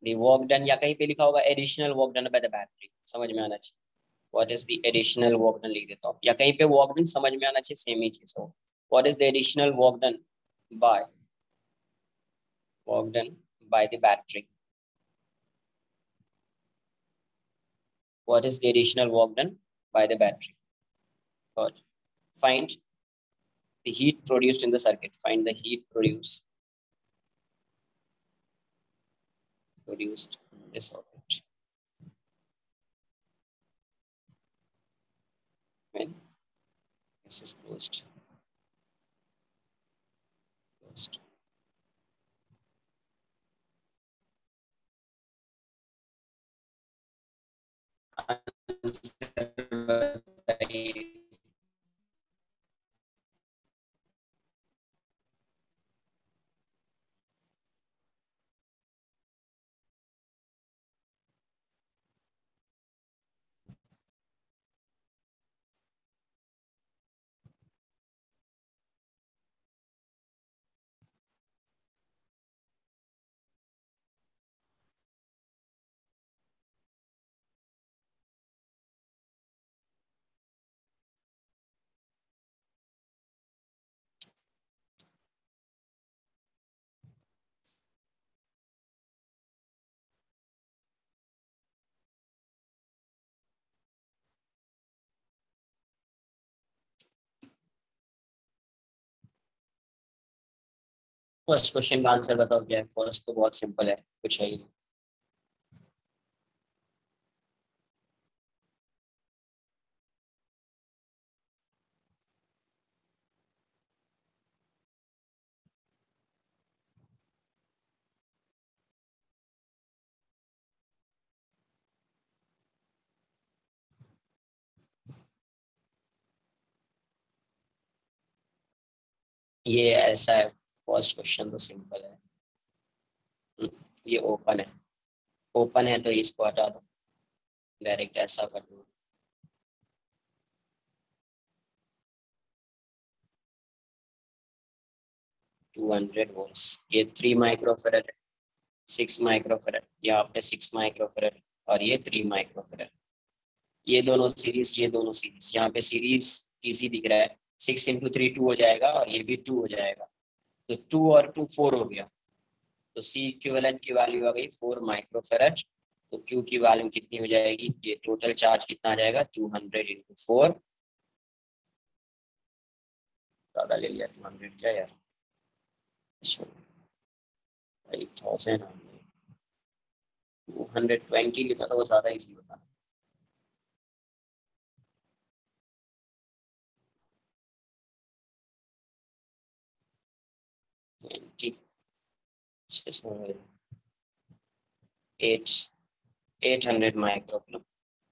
Speaker 1: the work done, या कहीं पे लिखा होगा additional work done by the battery, समझ में आना चाहिए. What is the additional work done लिख देता हूँ, या कहीं पे work done समझ में आना चाहिए, सेम ही चीज हो. What is the additional work done by the battery? What is the additional work done by the battery? Third, find the heat produced in the circuit. Find the heat produced in the circuit when this is closed. First question का answer बताओ क्या है। First तो बहुत simple है, कुछ है ही नहीं। ये ऐसा है, फर्स्ट क्वेश्चन तो सिंपल है। ये ओपन है, ओपन है तो इसको हटा दो, डायरेक्ट ऐसा कर दो। 200 वोल्ट्स, ये 3 माइक्रोफेरेड, 6 माइक्रोफेरेड, यहाँ पे 6 माइक्रोफेरेड और ये 3 माइक्रोफेरेड। ये दोनों सीरीज, ये दोनों सीरीज, यहाँ पे सीरीज इजी दिख रहा है। 6 × 3 2 हो जाएगा और ये भी 2 हो जाएगा, तो 2 और 2 4 हो गया। तो सी इक्विवेलेंट की वैल्यू आ गई 4 माइक्रोफेरेड। तो क्यू की वैल्यू कितनी हो जाएगी, ये टोटल चार्ज कितना आ जाएगा, 200 × 4। ज्यादा ले लिया, 200 क्या यार, 1000, 220 लिखा था वो ज्यादा इजी होता। 20 8 800 माइक्रोकूलम,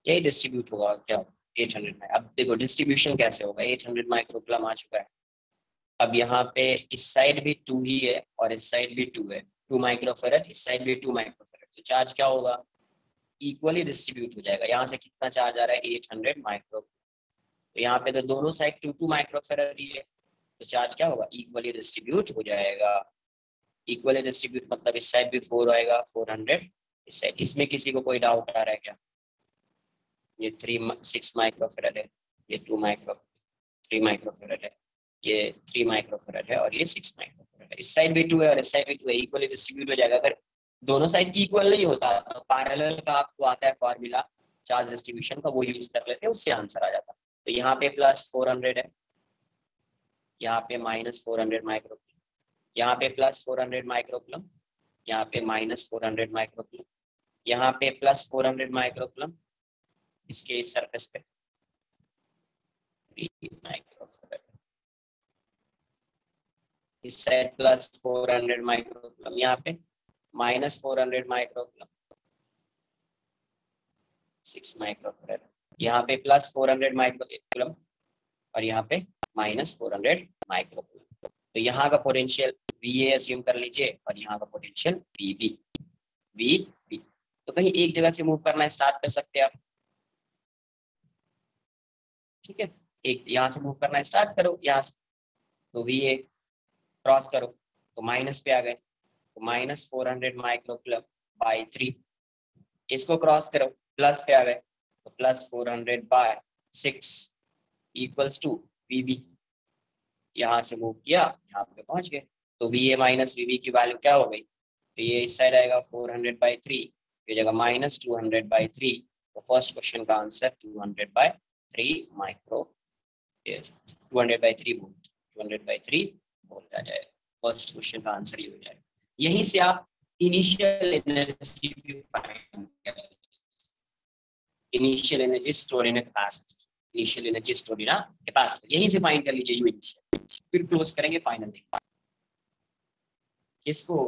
Speaker 1: यही डिस्ट्रीब्यूट होगा क्या। 800 में अब देखो डिस्ट्रीब्यूशन कैसे होगा। 800 माइक्रोकूलम आ चुका है। अब यहाँ पे इस साइड भी 2 ही है और इस साइड भी 2 है, 2 माइक्रोफेरेड, इस साइड भी 2 माइक्रोफेरेड। तो चार्ज क्या होगा, इक्वली डिस्ट्रीब्यूट हो जाएगा। यहाँ से कितना चार्ज आ रहा है, 800 माइक्रो। तो यहाँ पे तो दोनों साइड 2 माइक्रोफेरेड ही है, तो चार्ज क्या होगा, इक्वली डिस्ट्रीब्यूट हो जाएगा। इक्वली डिस्ट्रीब्यूट मतलब इस साइड भी 4 आएगा, 400 इस साइड। इसमें किसी को कोई डाउट आ रहा है क्या। ये 6 माइक्रोफेरेड है, ये 3 माइक्रोफेरेड है, ये 3 माइक्रोफेरेड है और ये 6 माइक्रोफेरेड है। इस साइड भी 2 है और इस साइड भी 2 है, इक्वली डिस्ट्रीब्यूट हो जाएगा। अगर दोनों साइड इक्वल नहीं होता तो पैरेलल का आपको आता है फॉर्मूला चार्ज डिस्ट्रीब्यूशन का, वो यूज कर लेते हैं, उससे आंसर आ जाता। तो यहाँ पे +400 है, यहाँ पे -400 माइक्रोकूलम, यहाँ पे +400 माइक्रोकूलम, यहाँ पे -400 माइक्रोकूलम, यहाँ पे +400 माइक्रोकूलम, इसके इस सरफेस पे 3 माइक्रोफेरेड, इस साइड +400 माइक्रोकूलम, यहाँ पे -400 माइक्रोकूलम, 6 माइक्रोफेरेड, यहाँ पे +400 माइक्रोकूलम और यहाँ पे -400 माइक्रोकूलम। तो यहाँ का पोटेंशियल VA अस्यूम कर लीजिए और यहाँ का पोटेंशियल VB। तो कहीं एक जगह से मूव करना स्टार्ट कर सकते हैं आप, ठीक है। एक यहाँ से मूव करना स्टार्ट करो, यहाँ से, तो VA क्रॉस करो तो माइनस पे आ गए, तो -400 माइक्रोकूलम बाई 3। इसको क्रॉस करो, प्लस पे आ गए, तो +400/6 इक्वल्स टू VB। यहाँ से मूव किया, यहाँ पे पहुंच गए, तो VA माइनस VB की वैल्यू क्या हो गई, तो ये इस साइड आएगा 400/3, ये जगह -200/3। तो फर्स्ट क्वेश्चन का आंसर 200/3 माइक्रो, 200/3 वोल्ट, 200/3 वोल्ट आ जाएगा। फर्स्ट क्वेश्चन का आंसर ये हो जाएगा। यहीं से आप इनिशियल एनर्जी भी फाइंड करेंगे, initial energy store in capacity, initial energy store in capacity, यहीं से फाइंड कर लीजिए यू इनिशियल, फिर क्लोज करेंगे फाइनल। किसको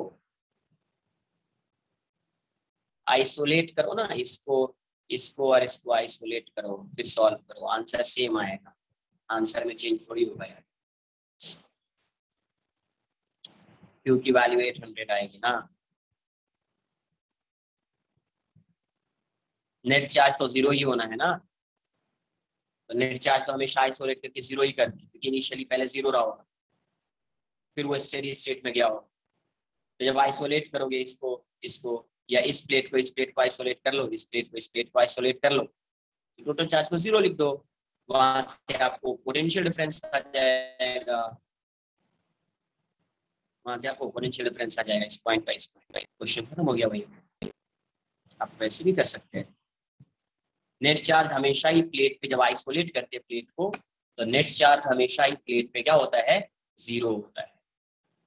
Speaker 1: आइसोलेट करो ना, इसको इसको और इसको आइसोलेट करो, फिर सॉल्व करो, आंसर सेम आएगा, आंसर में चेंज थोड़ी होगा यार, क्योंकि वैल्यू 800 आएगी ना। नेट चार्ज तो जीरो ही होना है ना, तो नेट चार्ज तो हमेशा आइसोलेट करके जीरो ही करते हैं, क्योंकि इनिशियली पहले जीरो रहा होगा, फिर वो स्टेडी स्टेट में गया होगा। तो जब आइसोलेट करोगे इसको इसको, या इस प्लेट को आइसोलेट कर लो, इस प्लेट को आइसोलेट कर लो, तो टोटल चार्ज को जीरो लिख दो, वहां से आपको पोटेंशियल डिफरेंस आ जाएगा, वहां से आपको पोटेंशियल डिफरेंस आ जाएगा इस पॉइंट वाइज। क्वेश्चन खत्म हो गया भाई। आप वैसे भी कर सकते हैं। नेट चार्ज हमेशा ही प्लेट पे, जब आइसोलेट करते हैं प्लेट को, तो नेट चार्ज हमेशा ही प्लेट पे क्या होता है, जीरो होता है।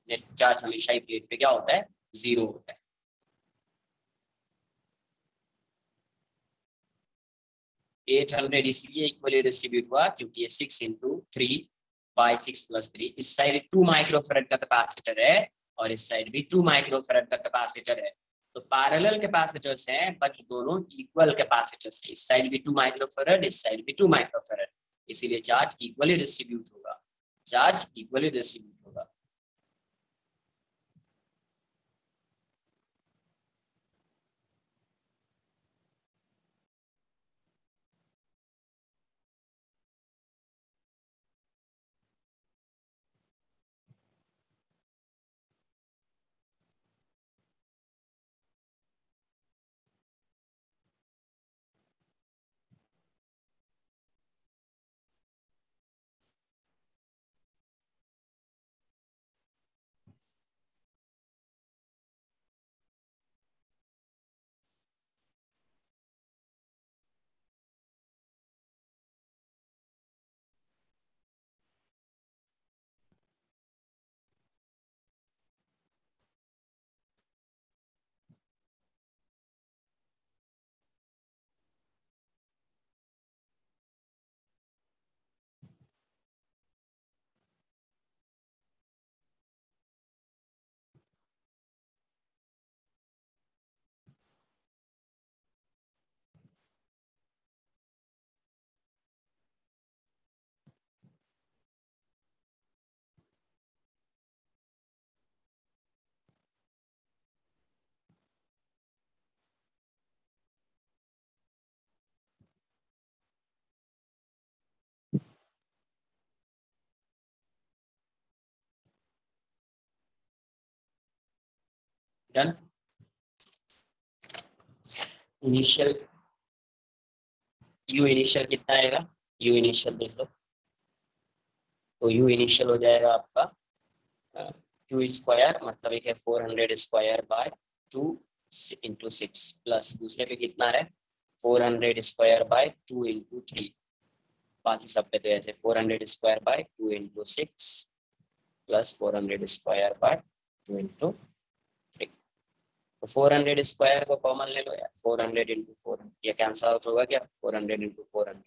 Speaker 1: नेट चार्ज हमेशा ही प्लेट पे क्या होता है, जीरो होता है। एट हंड्रेड इसलिए इक्वली डिस्ट्रीब्यूट हुआ क्योंकि ये 6 × 3/6 + 3, इस साइड 2 माइक्रोफैराड का कैपेसिटर है और इस साइड भी 2 माइक्रोफैराड का कैपेसिटर है, तो पैरेलल कैपेसिटर्स हैं बट दोनों इक्वल कैपेसिटर्स हैं, इस साइड भी 2 माइक्रोफैराड, इस साइड भी 2 माइक्रोफैराड, इसीलिए चार्ज इक्वली डिस्ट्रीब्यूट होगा, चार्ज इक्वली डिस्ट्रीब्यूट होगा। डन। इनिशियल यू इनिशियल कितना आएगा, यू इनिशियल देख लो, तो यू इनिशियल हो जाएगा आपका क्यू स्क्वायर, मतलब एक है 400² 2 × 6 प्लस दूसरे पे कितना है 400² 2 × 3, बाकी सब पे तो ऐसे 400² 2 × 6 प्लस 400² 2 × 3, तो 400² को कॉमन ले लो यार, 400 × 400 ये कैंसल आउट होगा क्या, 400 × 400,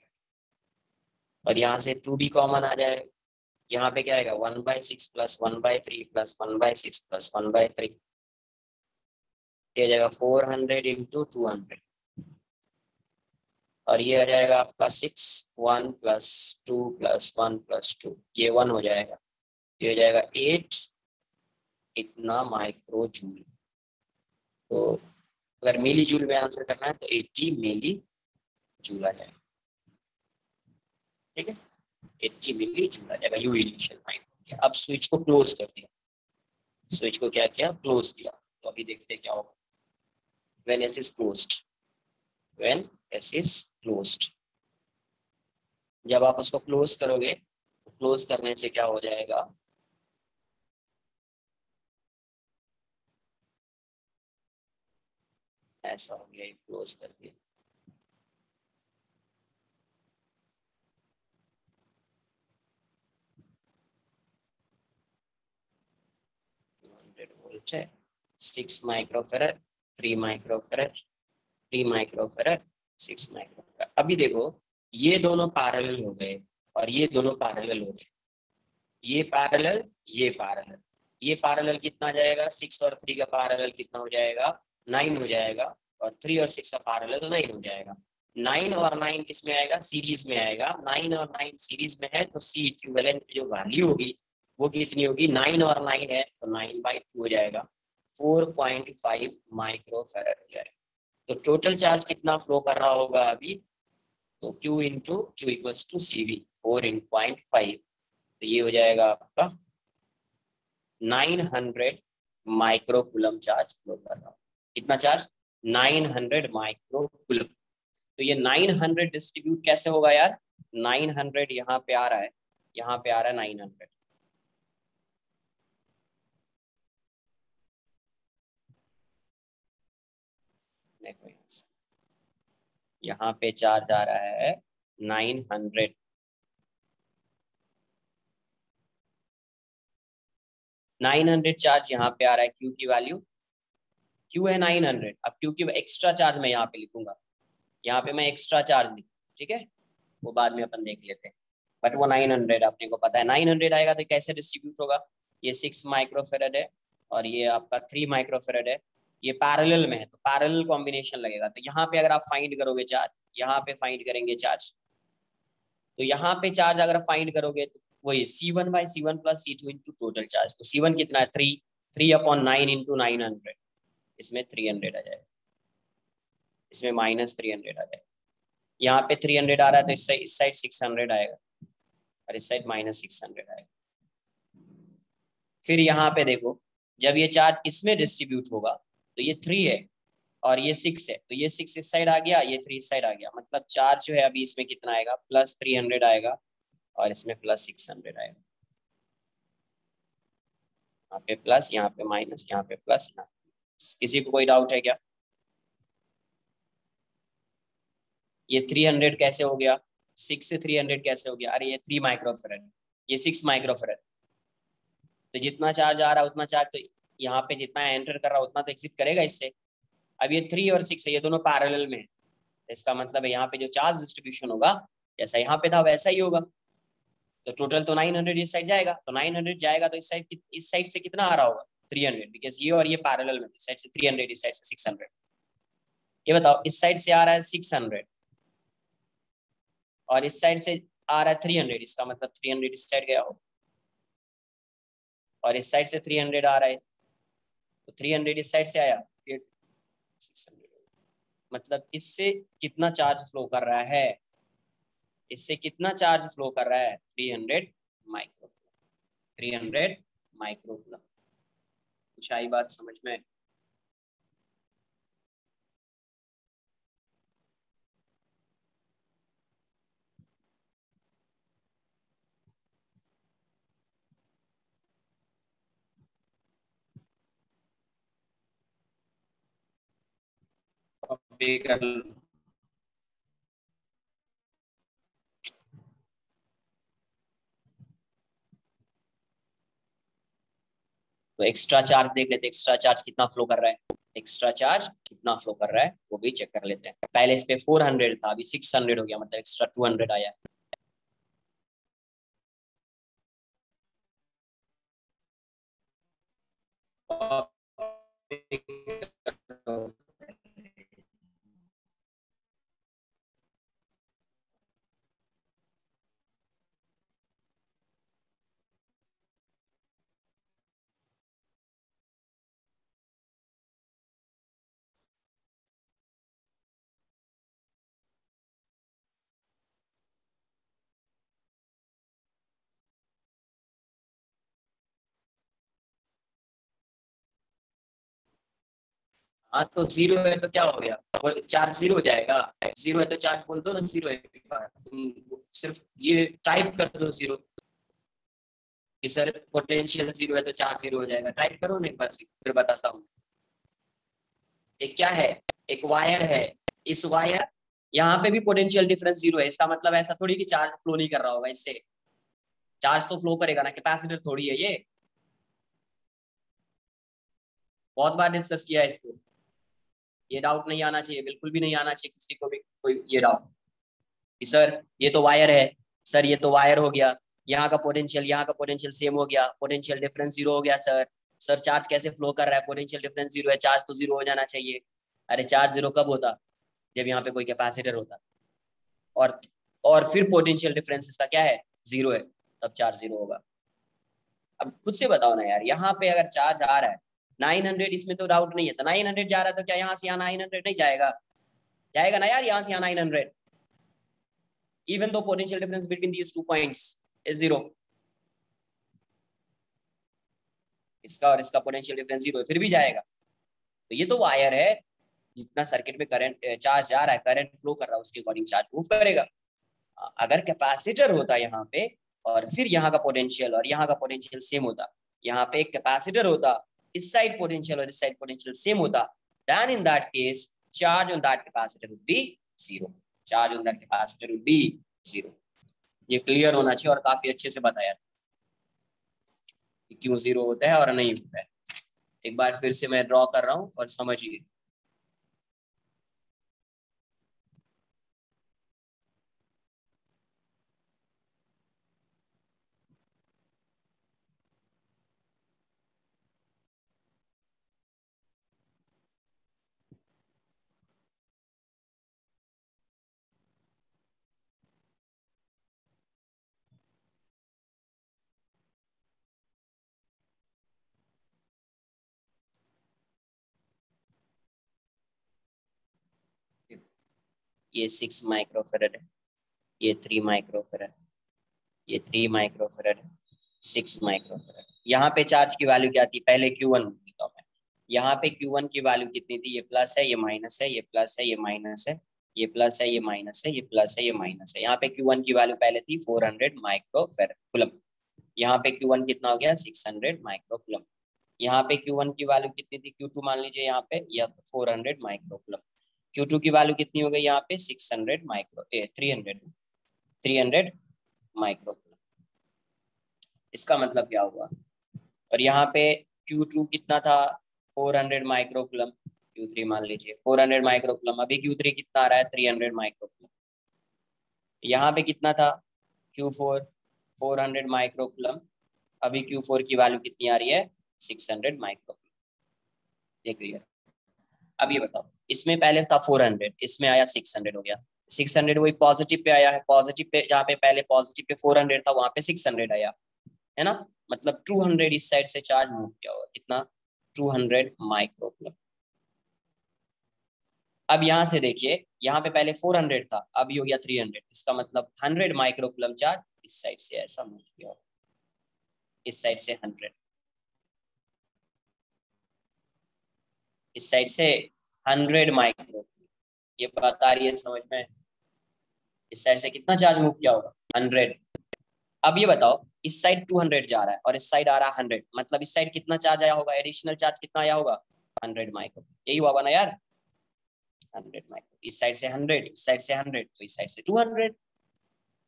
Speaker 1: और यहाँ से 2 भी कॉमन आ जाएगा, यहाँ पे क्या आएगा 1/6 + 1/3 + 1/6 + 1/3, ये आ जाएगा 400 × 200, और ये आ जाएगा आपका 6 1 + 2 + 1 + 2, ये 1 हो जाएगा, ये हो जाएगा 8 इतना माइक्रो जूल। तो अगर मिली जूल में आंसर करना है तो 80 मिली जूल आ जाएगा, ठीक है, 80 मिली जूल आ जाएगा, यू इनिशियल फाइंड हो गया। अब स्विच को क्लोज कर दिया, स्विच को क्या किया, क्लोज किया, तो अभी देखते हैं क्या होगा। When S is closed, when S is closed, जब आप उसको क्लोज करोगे तो क्लोज करने से क्या हो जाएगा, ऐसा हो गया, क्लोज कर दिया, वोल्ट है, 6 माइक्रोफेरेड 3 माइक्रोफेरेड 3 माइक्रोफेरेड 6 माइक्रोफेरेड। अभी देखो ये दोनों पैरेलल हो गए और ये दोनों पैरेलल हो गए, ये पैरेलल ये पैरेलल, ये पैरेलल कितना आ जाएगा, 6 और 3 का पैरेलल कितना हो जाएगा, 9 हो जाएगा, और 3 और 6 का पैरेलल 9 हो जाएगा। 9 और 9 किस में आएगा, सीरीज में आएगा। 9 और 9 सीरीज में है तो सी इक्विवेलेंट की जो वैल्यू होगी वो कितनी होगी, 9 और 9 है तो 9/2 हो जाएगा, 4.5 माइक्रोफैराड हो जाएगा। तो टोटल चार्ज कितना फ्लो कर रहा होगा अभी, तो Q into Q equals to CV, 4.5, तो ये हो जाएगा आपका 900 माइक्रोकूलम चार्ज फ्लो कर रहा है। कितना चार्ज, 900 माइक्रोकूलम। तो ये 900 डिस्ट्रीब्यूट कैसे होगा यार, 900 यहाँ पे आ रहा है, यहाँ पे आ रहा है 900, देखो यहाँ पे चार्ज आ रहा है 900, 900 चार्ज यहाँ पे आ रहा है। क्यू की वैल्यू, क्यू है 900। अब क्यू की एक्स्ट्रा चार्ज मैं यहाँ पे लिखूंगा, यहाँ पे मैं एक्स्ट्रा चार्ज लिखूँ, ठीक है, वो बाद में अपन देख लेते हैं। बट वो 900 अपने को पता है, 900 आएगा तो कैसे डिस्ट्रीब्यूट होगा, ये 6 माइक्रोफेरेड है और ये आपका 3 माइक्रोफेरेड है, ये पैरेलल में है तो पैरेलल कॉम्बिनेशन लगेगा। तो यहाँ पे अगर आप फाइंड करोगे चार्ज, यहाँ पे फाइंड करेंगे चार्ज, तो यहाँ पे चार्ज अगर फाइंड करोगे तो वही C1/C1 plus C2 into total charge. तो C1 कितना है, 3, 3/9 इंटू 900, इसमें 300 आ जाएगा, इसमें -300 आ जाएगा। यहाँ पे 300 आ रहा है तो इस साइड 600 आएगा और इस साइड -600 आएगा। फिर यहाँ पे देखो, जब ये चार्ज इसमें डिस्ट्रीब्यूट होगा तो ये 3 है और ये 6 है, तो ये 6 इस साइड आ गया, ये 3 इस साइड आ गया, मतलब चार्ज जो है अभी इसमें कितना आएगा, +300 आएगा और इसमें +600 आएगा। यहाँ पे प्लस, यहाँ पे माइनस, यहाँ पे प्लस, यहाँ पे। किसी को कोई डाउट है क्या, ये 300 कैसे हो गया, 6 से 300 कैसे हो गया, अरे ये 3 माइक्रोफेरेड, ये 6 माइक्रोफेरेड, तो जितना चार्ज आ रहा है उतना चार्ज तो यहाँ पे जितना एंटर कर रहा है उतना तो एग्जिट करेगा इससे। अब ये 3 और 6 है, ये दोनों पैरेलल में है, इसका मतलब है यहाँ पे जो चार्ज डिस्ट्रीब्यूशन होगा जैसा यहाँ पे था वैसा ही होगा। तो टोटल तो 900 इस साइड जाएगा, तो 900 जाएगा तो इस साइड से कितना आ रहा होगा, 300, बिकॉज ये और ये पैरेलल में, इस साइड से 300, इस साइड से 600। ये बताओ, इस साइड से आ रहा है 600 और इस साइड से आ रहा है 300, इसका मतलब 300 इस साइड गया हो, और इस साइड से 300 आ रहा है तो 300 इस साइड से आया, 600, मतलब इससे कितना चार्ज फ्लो कर रहा है, इससे कितना चार्ज फ्लो कर रहा है, 300 माइक्रो, 300 माइक्रोकूलम। कुछ आई बात समझ में, कॉपी कर लो। तो एक्स्ट्रा चार्ज देख लेते, एक्स्ट्रा चार्ज कितना फ्लो कर रहा है, एक्स्ट्रा चार्ज कितना फ्लो कर रहा है वो भी चेक कर लेते हैं। पहले इस पे 400 था, अभी 600 हो गया, मतलब एक्स्ट्रा 200 आया। हाँ तो 0 है तो क्या हो गया, वो चार्ज 0 हो जाएगा, 0 है तो चार्ज बोल दो ना 0 है, तुम सिर्फ ये टाइप कर दो 0, कि सर पोटेंशियल 0 है तो चार्ज 0 हो जाएगा, टाइप करो ना एक बार, फिर बताता हूँ। एक क्या है, एक वायर है, इस वायर, यहाँ पे भी पोटेंशियल डिफरेंस 0 है, इसका मतलब ऐसा थोड़ी कि चार्ज फ्लो नहीं कर रहा होगा, इससे चार्ज तो फ्लो करेगा ना, कैपेसिटर थोड़ी है ये, बहुत बार डिस्कस किया है इसको। ये डाउट नहीं आना चाहिए, बिल्कुल भी नहीं आना चाहिए किसी को भी कोई ये डाउट कि सर ये तो वायर है, सर ये तो वायर हो गया, यहाँ का पोटेंशियल सेम हो गया, पोटेंशियल डिफरेंस जीरो हो गया। सर चार्ज कैसे फ्लो कर रहा है, पोटेंशियल डिफरेंस जीरो है, चार्ज तो जीरो हो जाना चाहिए। अरे चार्ज जीरो कब होता, जब यहाँ पे कोई कैपेसिटर होता, और और फिर पोटेंशियल डिफरेंस इसका क्या है, जीरो है, तब चार्ज जीरो होगा। अब खुद से बताओ ना यार, यहाँ पे अगर चार्ज आ रहा है 900, इसमें तो डाउट नहीं है, तो 900 जा रहा है, तो क्या यहाँ से यहाँ 900 नहीं जाएगा, जाएगा ना यार, यहाँ से यहाँ 900, even though potential difference between these 2 points is zero. इसका और इसका पोटेंशियल डिफरेंस जीरो है, फिर भी जाएगा। तो ये तो वायर है, जितना सर्किट में करंट चार्ज जा रहा है, करंट फ्लो कर रहा है, उसके अकॉर्डिंग चार्ज मूव करेगा। अगर कैपेसिटर होता यहाँ पे, और फिर यहाँ का पोटेंशियल और यहाँ का पोटेंशियल सेम होता, यहाँ पे एक कैपेसिटर होता, इस साइड पोटेंशियल और इस साइड पोटेंशियल सेम होता, then in that case charge on that capacitor would be zero, charge on that capacitor would be zero. ये क्लियर होना चाहिए, और काफी अच्छे से बताया कि क्यों जीरो होता है और नहीं होता है। एक बार फिर से मैं ड्रॉ कर रहा हूँ और समझिए। ये 6 माइक्रोफेरेड है, ये 3 माइक्रोफेरेड, ये 3 माइक्रोफेरेड है, 6 माइक्रोफेरेड। यहाँ पे चार्ज की वैल्यू क्या थी, पहले Q1 लिखता हूँ मैं। यहाँ पे Q1 की वैल्यू कितनी थी, ये प्लस है, ये माइनस है, ये प्लस है, ये माइनस है, ये प्लस है, ये माइनस है, ये प्लस है, ये माइनस है। यहाँ पे Q1 की वैल्यू पहले थी 400 माइक्रोफेरेड कूलम। यहाँ पे Q1 कितना हो गया, 600 माइक्रोकूलम। यहाँ पे Q1 की वैल्यू कितनी थी, Q2 मान लीजिए यहाँ पे, या 400 माइक्रोकूलम। Q2 की वैल्यू कितनी हो गई यहाँ पे, 600 माइक्रो 300 माइक्रोकूलम। इसका मतलब क्या हुआ, और यहाँ पे Q2 कितना था, 400 माइक्रोकूलम, Q3 मान लीजिए 400 माइक्रोकूलम, अभी Q3 कितना आ रहा है, 300 माइक्रोकूलम। यहाँ पे कितना था Q4, 400 माइक्रोकूलम, अभी Q4 की वैल्यू कितनी आ रही है, 600 माइक्रोकूलम। ये क्लियर। अब ये बताओ, इसमें पहले था 400, इसमें आया 600 हो गया। 600 वही पॉजिटिव पे आया है, पॉजिटिव पे जहाँ पे पहले पॉजिटिव पे 400 था, वहां पे 600 आया है ना, मतलब 200 इस साइड से चार्ज मूव किया हुआ, कितना, 200 माइक्रोकूलम। अब यहाँ से देखिए, यहाँ पे पहले 400 था, अभी हो गया 300, इसका मतलब 100 माइक्रोकूलम चार्ज इस साइड से ऐसा मूव किया हुआ, इस साइड से 100, इस साइड से 100 माइक्रोकूलम। ये बात आ रही है समझ में, इस साइड से कितना चार्ज मूव किया होगा, 100। अब ये बताओ, इस साइड 200 जा रहा है और इस साइड आ रहा है 100, मतलब इस साइड कितना चार्ज आया होगा, एडिशनल चार्ज कितना आया होगा, 100 माइक्रो, यही हुआ ना यार, 100 माइक्रो। इस साइड से 100, इस साइड से 100, तो इस साइड से 200,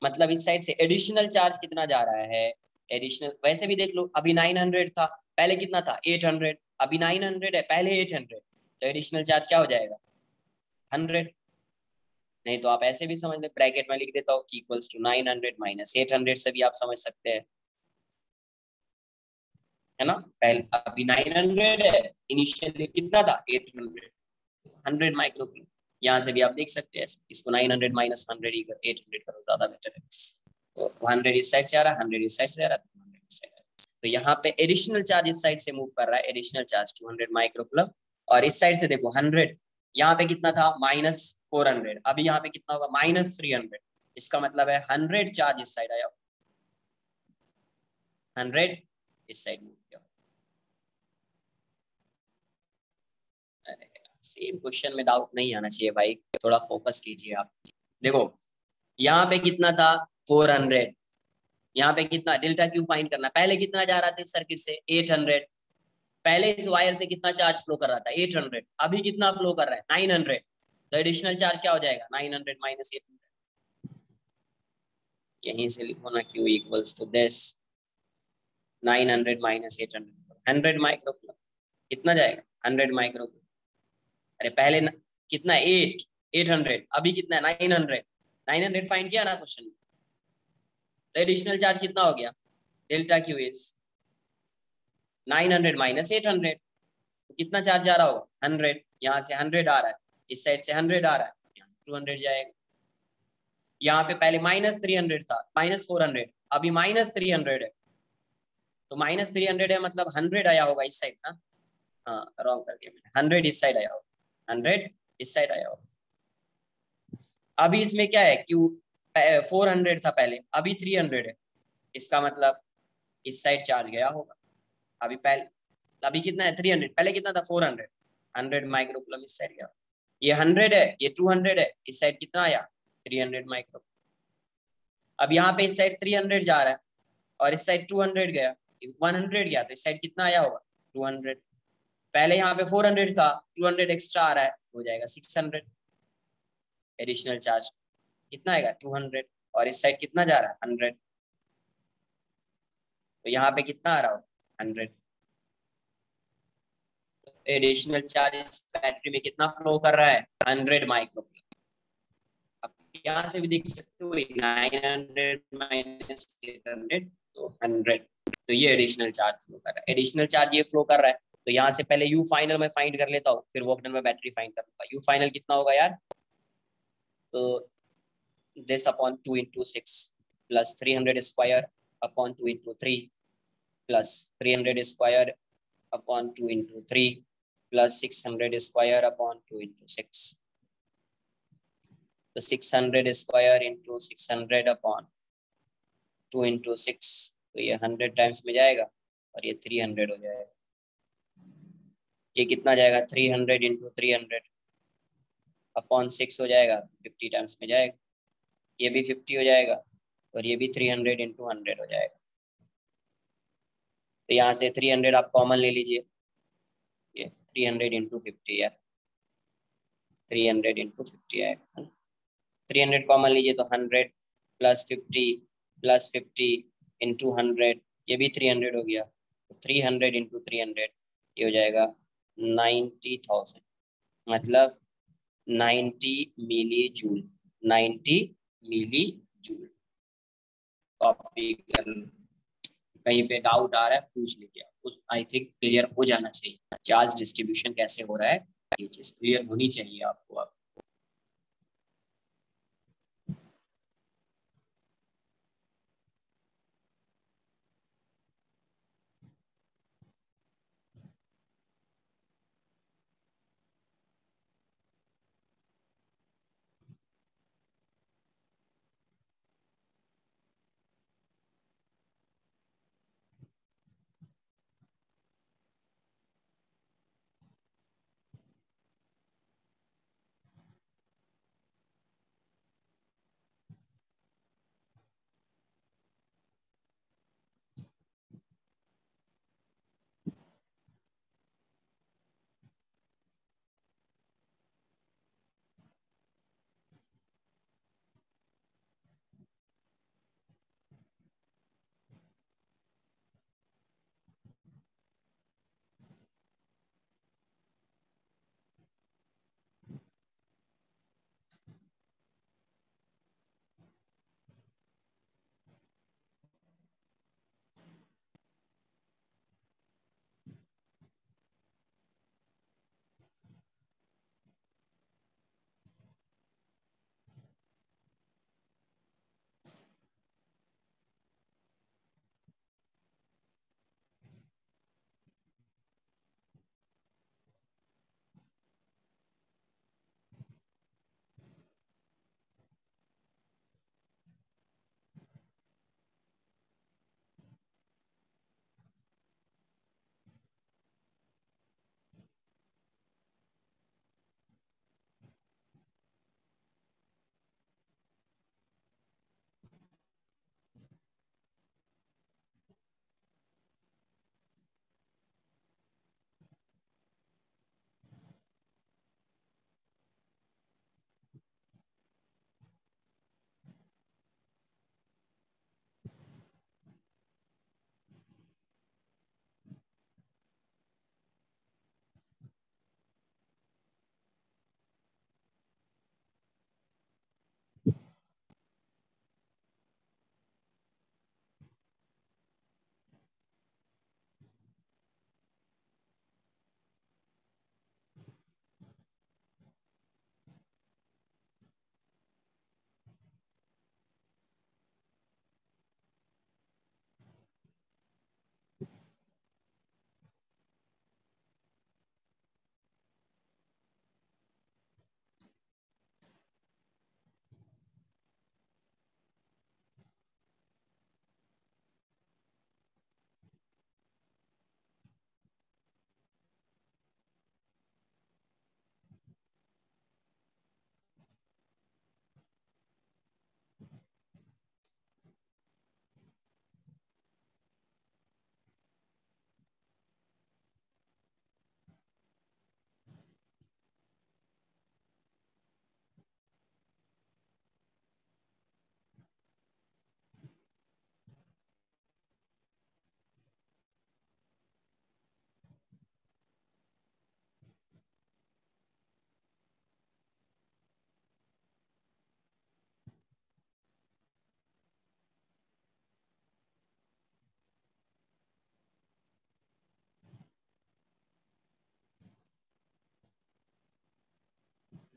Speaker 1: मतलब इस साइड से एडिशनल चार्ज कितना जा रहा है, एडिशनल। वैसे भी देख लो, अभी 900 था, पहले कितना था 800, अभी 900 है, पहले 800, तो एडिशनल चार्ज क्या हो जाएगा, 100। नहीं तो आप ऐसे भी समझ ले, ब्रैकेट में लिख देता हूँ इक्वल्स टू 900 माइनस 800, से भी आप समझ सकते हैं, है ना। पहले अभी 900 है, इनिशियली कितना था 800, 100 माइक्रोकूलम। यहाँ से भी आप देख सकते हैं, इसको 900 माइनस 100 ही 800 करो, ज्यादा बेटर है। तो 100 इस साइड से आ रहा है, 100 इस साइड से आ रहा है, 100 इस साइड आ रहा है। तो यहाँ पे एडिशनल चार्ज इस साइड से मूव कर रहा है, एडिशनल चार्ज 200 माइक्रोकूलम, और इस साइड से देखो 100, यहाँ पे कितना था -400, अभी यहाँ पे कितना होगा -300, इसका मतलब है 100 चार्ज इस साइड आया, 100 इस साइड मूव किया। सेम क्वेश्चन में डाउट नहीं आना चाहिए भाई, थोड़ा फोकस कीजिए आप। देखो यहाँ पे कितना था 400, यहाँ पे कितना, डेल्टा क्यू फाइंड करना, पहले कितना जा रहा था इस सर्किट से 800, पहले इस वायर से कितना चार्ज फ्लो कर रहा था 800, अभी कितना फ्लो कर रहा है 900, तो एडिशनल चार्ज क्या हो जाएगा 900 माइनस 800। यहीं से लिखो ना, Q equals to this 900 minus 800, 100 microcoulomb, कितना जाएगा 100 माइक्रोकूलम। अरे पहले कितना 800, अभी कितना है 900, 900 फाइंड किया ना क्वेश्चन में, तो एडिशनल चार्ज कितना हो गया, डेल्टा क्यू इज 900 माइनस 800, तो कितना चार्ज आ रहा होगा 100, यहाँ से 100 आ रहा है, इस साइड से 100 आ रहा है, यहाँ से 200 जाएगा। यहाँ पे पहले -300 था, -400, अभी -300 है, तो -300 है मतलब 100 आया होगा इस साइड ना, हाँ रॉन्ग कर दिया मैंने, 100 इस साइड आया होगा, 100 इस साइड आया होगा। अभी इसमें क्या है, क्यू 400 था पहले, अभी 300 है, इसका मतलब इस साइड चार्ज गया होगा। अभी पहले, अभी कितना है 300, पहले कितना था 400, 100 माइक्रोकूलम इस साइड गया, ये 100 है, ये 200 है, इस साइड कितना आया 300 माइक्रो। अब यहाँ पे इस साइड 300 जा रहा है और इस साइड 200 गया, 100 गया, तो इस साइड कितना आया होगा 200। पहले यहाँ पे 400 था, 200 एक्स्ट्रा आ रहा है, हो जाएगा 600। एडिशनल चार्ज कितना आएगा 200, और इस साइड कितना जा रहा है 100, तो यहाँ पे कितना आ रहा हो 100। एडिशनल चार्ज इस बैटरी में कितना फ्लो कर रहा है 100 माइक्रो। अब यहाँ से भी देख सकते हो 900 माइनस 800, तो 100, तो ये एडिशनल चार्ज फ्लो कर रहा है, एडिशनल चार्ज ये फ्लो कर रहा है। तो यहाँ से पहले यू फाइनल में फाइंड कर लेता हूँ, फिर वर्क डन में बैटरी फाइंड कर लूंगा। यू फाइनल कितना होगा यार, तो this upon 2 into 6 plus 300 square upon 2 into 3 plus 300 square upon 2 into 3 plus 600 square upon 2 into 6. तो 600 square into 600 upon 2 into 6, तो ये 100 टाइम्स में जाएगा और ये 300 हो जाएगा। ये कितना जाएगा 300 into 300 अपॉन 6 हो जाएगा, 50 टाइम्स में जाएगा। ये भी 50 हो जाएगा और ये भी 300 into 100 हो जाएगा। तो यहाँ से 300 आप कॉमन ले लीजिए, ये 300 into 50 है, 300 into 50 आएगा। 300 कॉमन लीजिए तो 100 प्लस 50 प्लस 50 into 100, ये भी 300 हो गया, तो 300 into 300 ये हो जाएगा 90,000, मतलब 90 milli joule, 90 milli joule. Copy कर, कहीं पे डाउट आ रहा है पूछ लीजिए, आई थिंक क्लियर हो जाना चाहिए चार्ज डिस्ट्रीब्यूशन कैसे हो रहा है, ये चीज क्लियर होनी चाहिए आपको। अब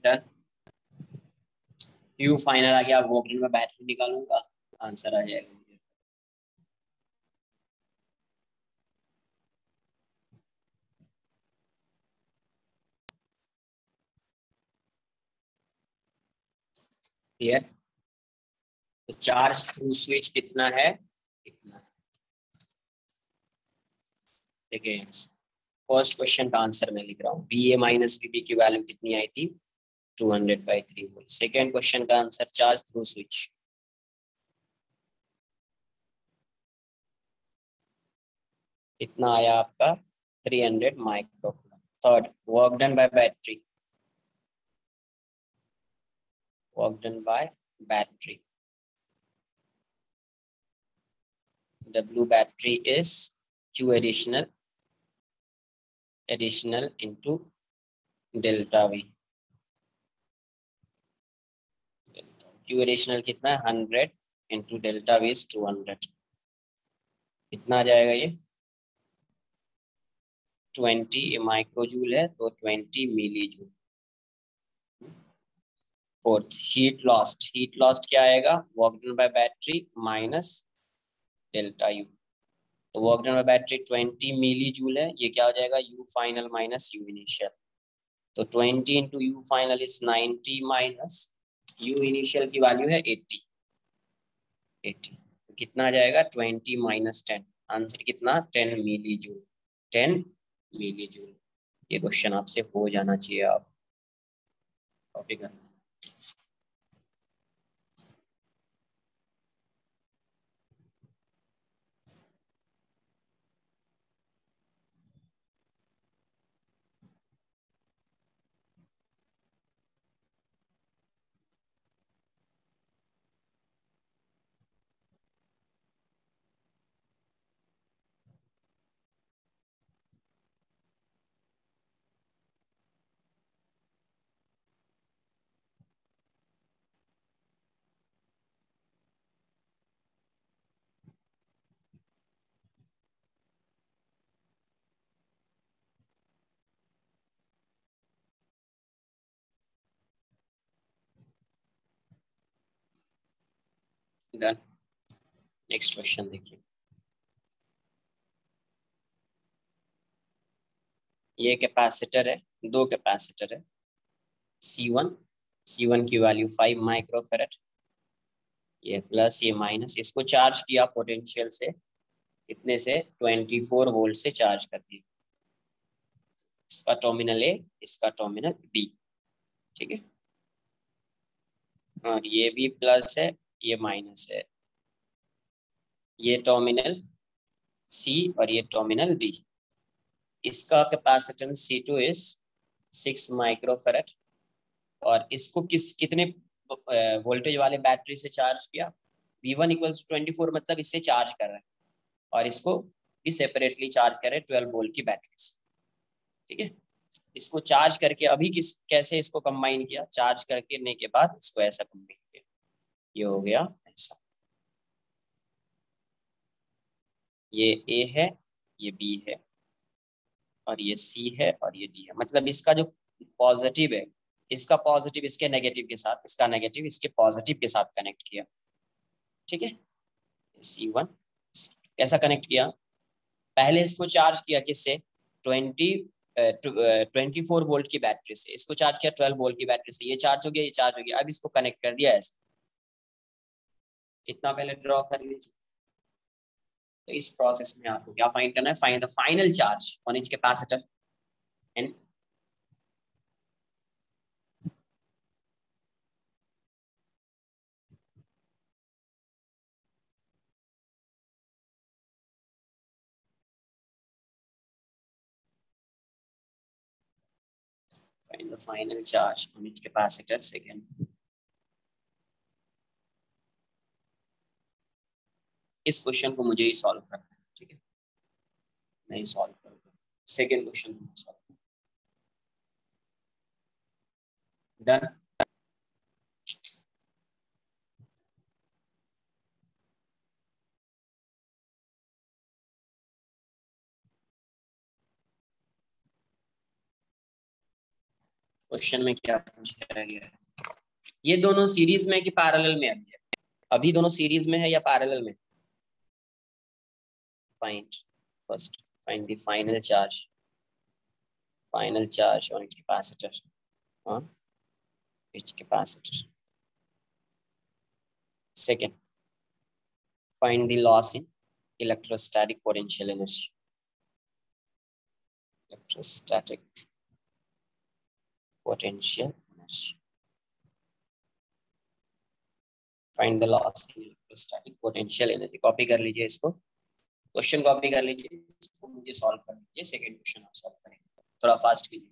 Speaker 1: डन। यू फाइनल आ गया, वॉकइन में बैटरी निकालूंगा, आंसर आ जाएगा। क्लियर। तो चार्ज थ्रू स्विच कितना है, इतना। देखिए फर्स्ट क्वेश्चन का आंसर मैं लिख रहा हूँ, बी ए माइनस बीबी की वैल्यू कितनी आई थी, 200/3 वोल्ट। सेकेंड क्वेश्चन का आंसर चार्ज थ्रू स्विच कितना आया आपका, 300 microcoulomb. Third, work done by battery, work done by battery, W battery is Q additional into delta V। Q additional कितना है, 100 into delta V is 200। कितना आ जाएगा ये, 20 माइक्रोजूल है तो 20 millijoule. Fourth, heat lost क्या आएगा, work done by battery minus delta U. तो work done by battery 20 millijoule है, ये क्या हो जाएगा, U final minus U initial. तो 20 into U final is 90 minus U initial की वैल्यू है 80। तो कितना आ जाएगा, 20 माइनस 10, आंसर कितना, 10 मिली जूल। 10 milli joule. ये क्वेश्चन आपसे हो जाना चाहिए, आप कॉपी करना। डन। नेक्स्ट क्वेश्चन देखिए, ये कैपेसिटर है, दो कैपेसिटर है, C1, C1 की वैल्यू 5 माइक्रोफेरेड, ये प्लस ये माइनस, इसको चार्ज किया पोटेंशियल से, कितने से, 24 वोल्ट से चार्ज कर दिया। इसका टर्मिनल ए, इसका टर्मिनल बी, ठीक है। और ये भी प्लस है, ये माइनस है, ये टर्मिनल सी और ये टर्मिनल डी। इसका कैपेसिटेंस C2 इज 6 माइक्रोफेरेड, और इसको कितने वोल्टेज वाले बैटरी से चार्ज किया, V1 इक्वल्स 24, मतलब इससे चार्ज कर रहे हैं, और इसको भी सेपरेटली चार्ज कर रहे हैं 12 वोल्ट की बैटरी से, ठीक है। इसको चार्ज करके अभी कैसे इसको कंबाइन किया, चार्ज करके के बाद इसको ऐसा कंबाइन किया, ये हो गया ऐसा। ये ए है, ये बी है, और ये सी है, और ये डी है। मतलब इसका जो पॉजिटिव है, इसका पॉजिटिव इसके नेगेटिव के साथ, इसका नेगेटिव इसके पॉजिटिव के साथ कनेक्ट किया, ठीक है। C1 कैसा कनेक्ट किया, पहले इसको चार्ज किया किससे, 24 वोल्ट की बैटरी से, इसको चार्ज किया 12 वोल्ट की बैटरी से, ये चार्ज हो गया, ये चार्ज हो गया, अब इसको कनेक्ट कर दिया ऐसे। इतना पहले ड्रॉ कर लीजिए। तो इस प्रोसेस में आपको क्या फाइंड करना है, find the final charge on each capacitor and find the final charge on each capacitor second। इस क्वेश्चन को मुझे ही सॉल्व करना है, ठीक है, मैं ही सॉल्व करूंगा। Second question solve done. Question में क्या पूछा गया है? ये दोनों सीरीज में कि पैरेलल में? अभी दोनों सीरीज में है या पैरेलल में? Find first, find the final charge on it capacitor, on its capacitor. Second, find the loss in electrostatic potential energy. Electrostatic potential energy. Find the loss in electrostatic potential energy. Copy कर लीजिए इसको, question copy कर लीजिए, इसको मुझे solve कर लीजिए। Second question आप सॉल्व करेंगे, थोड़ा फास्ट कीजिए।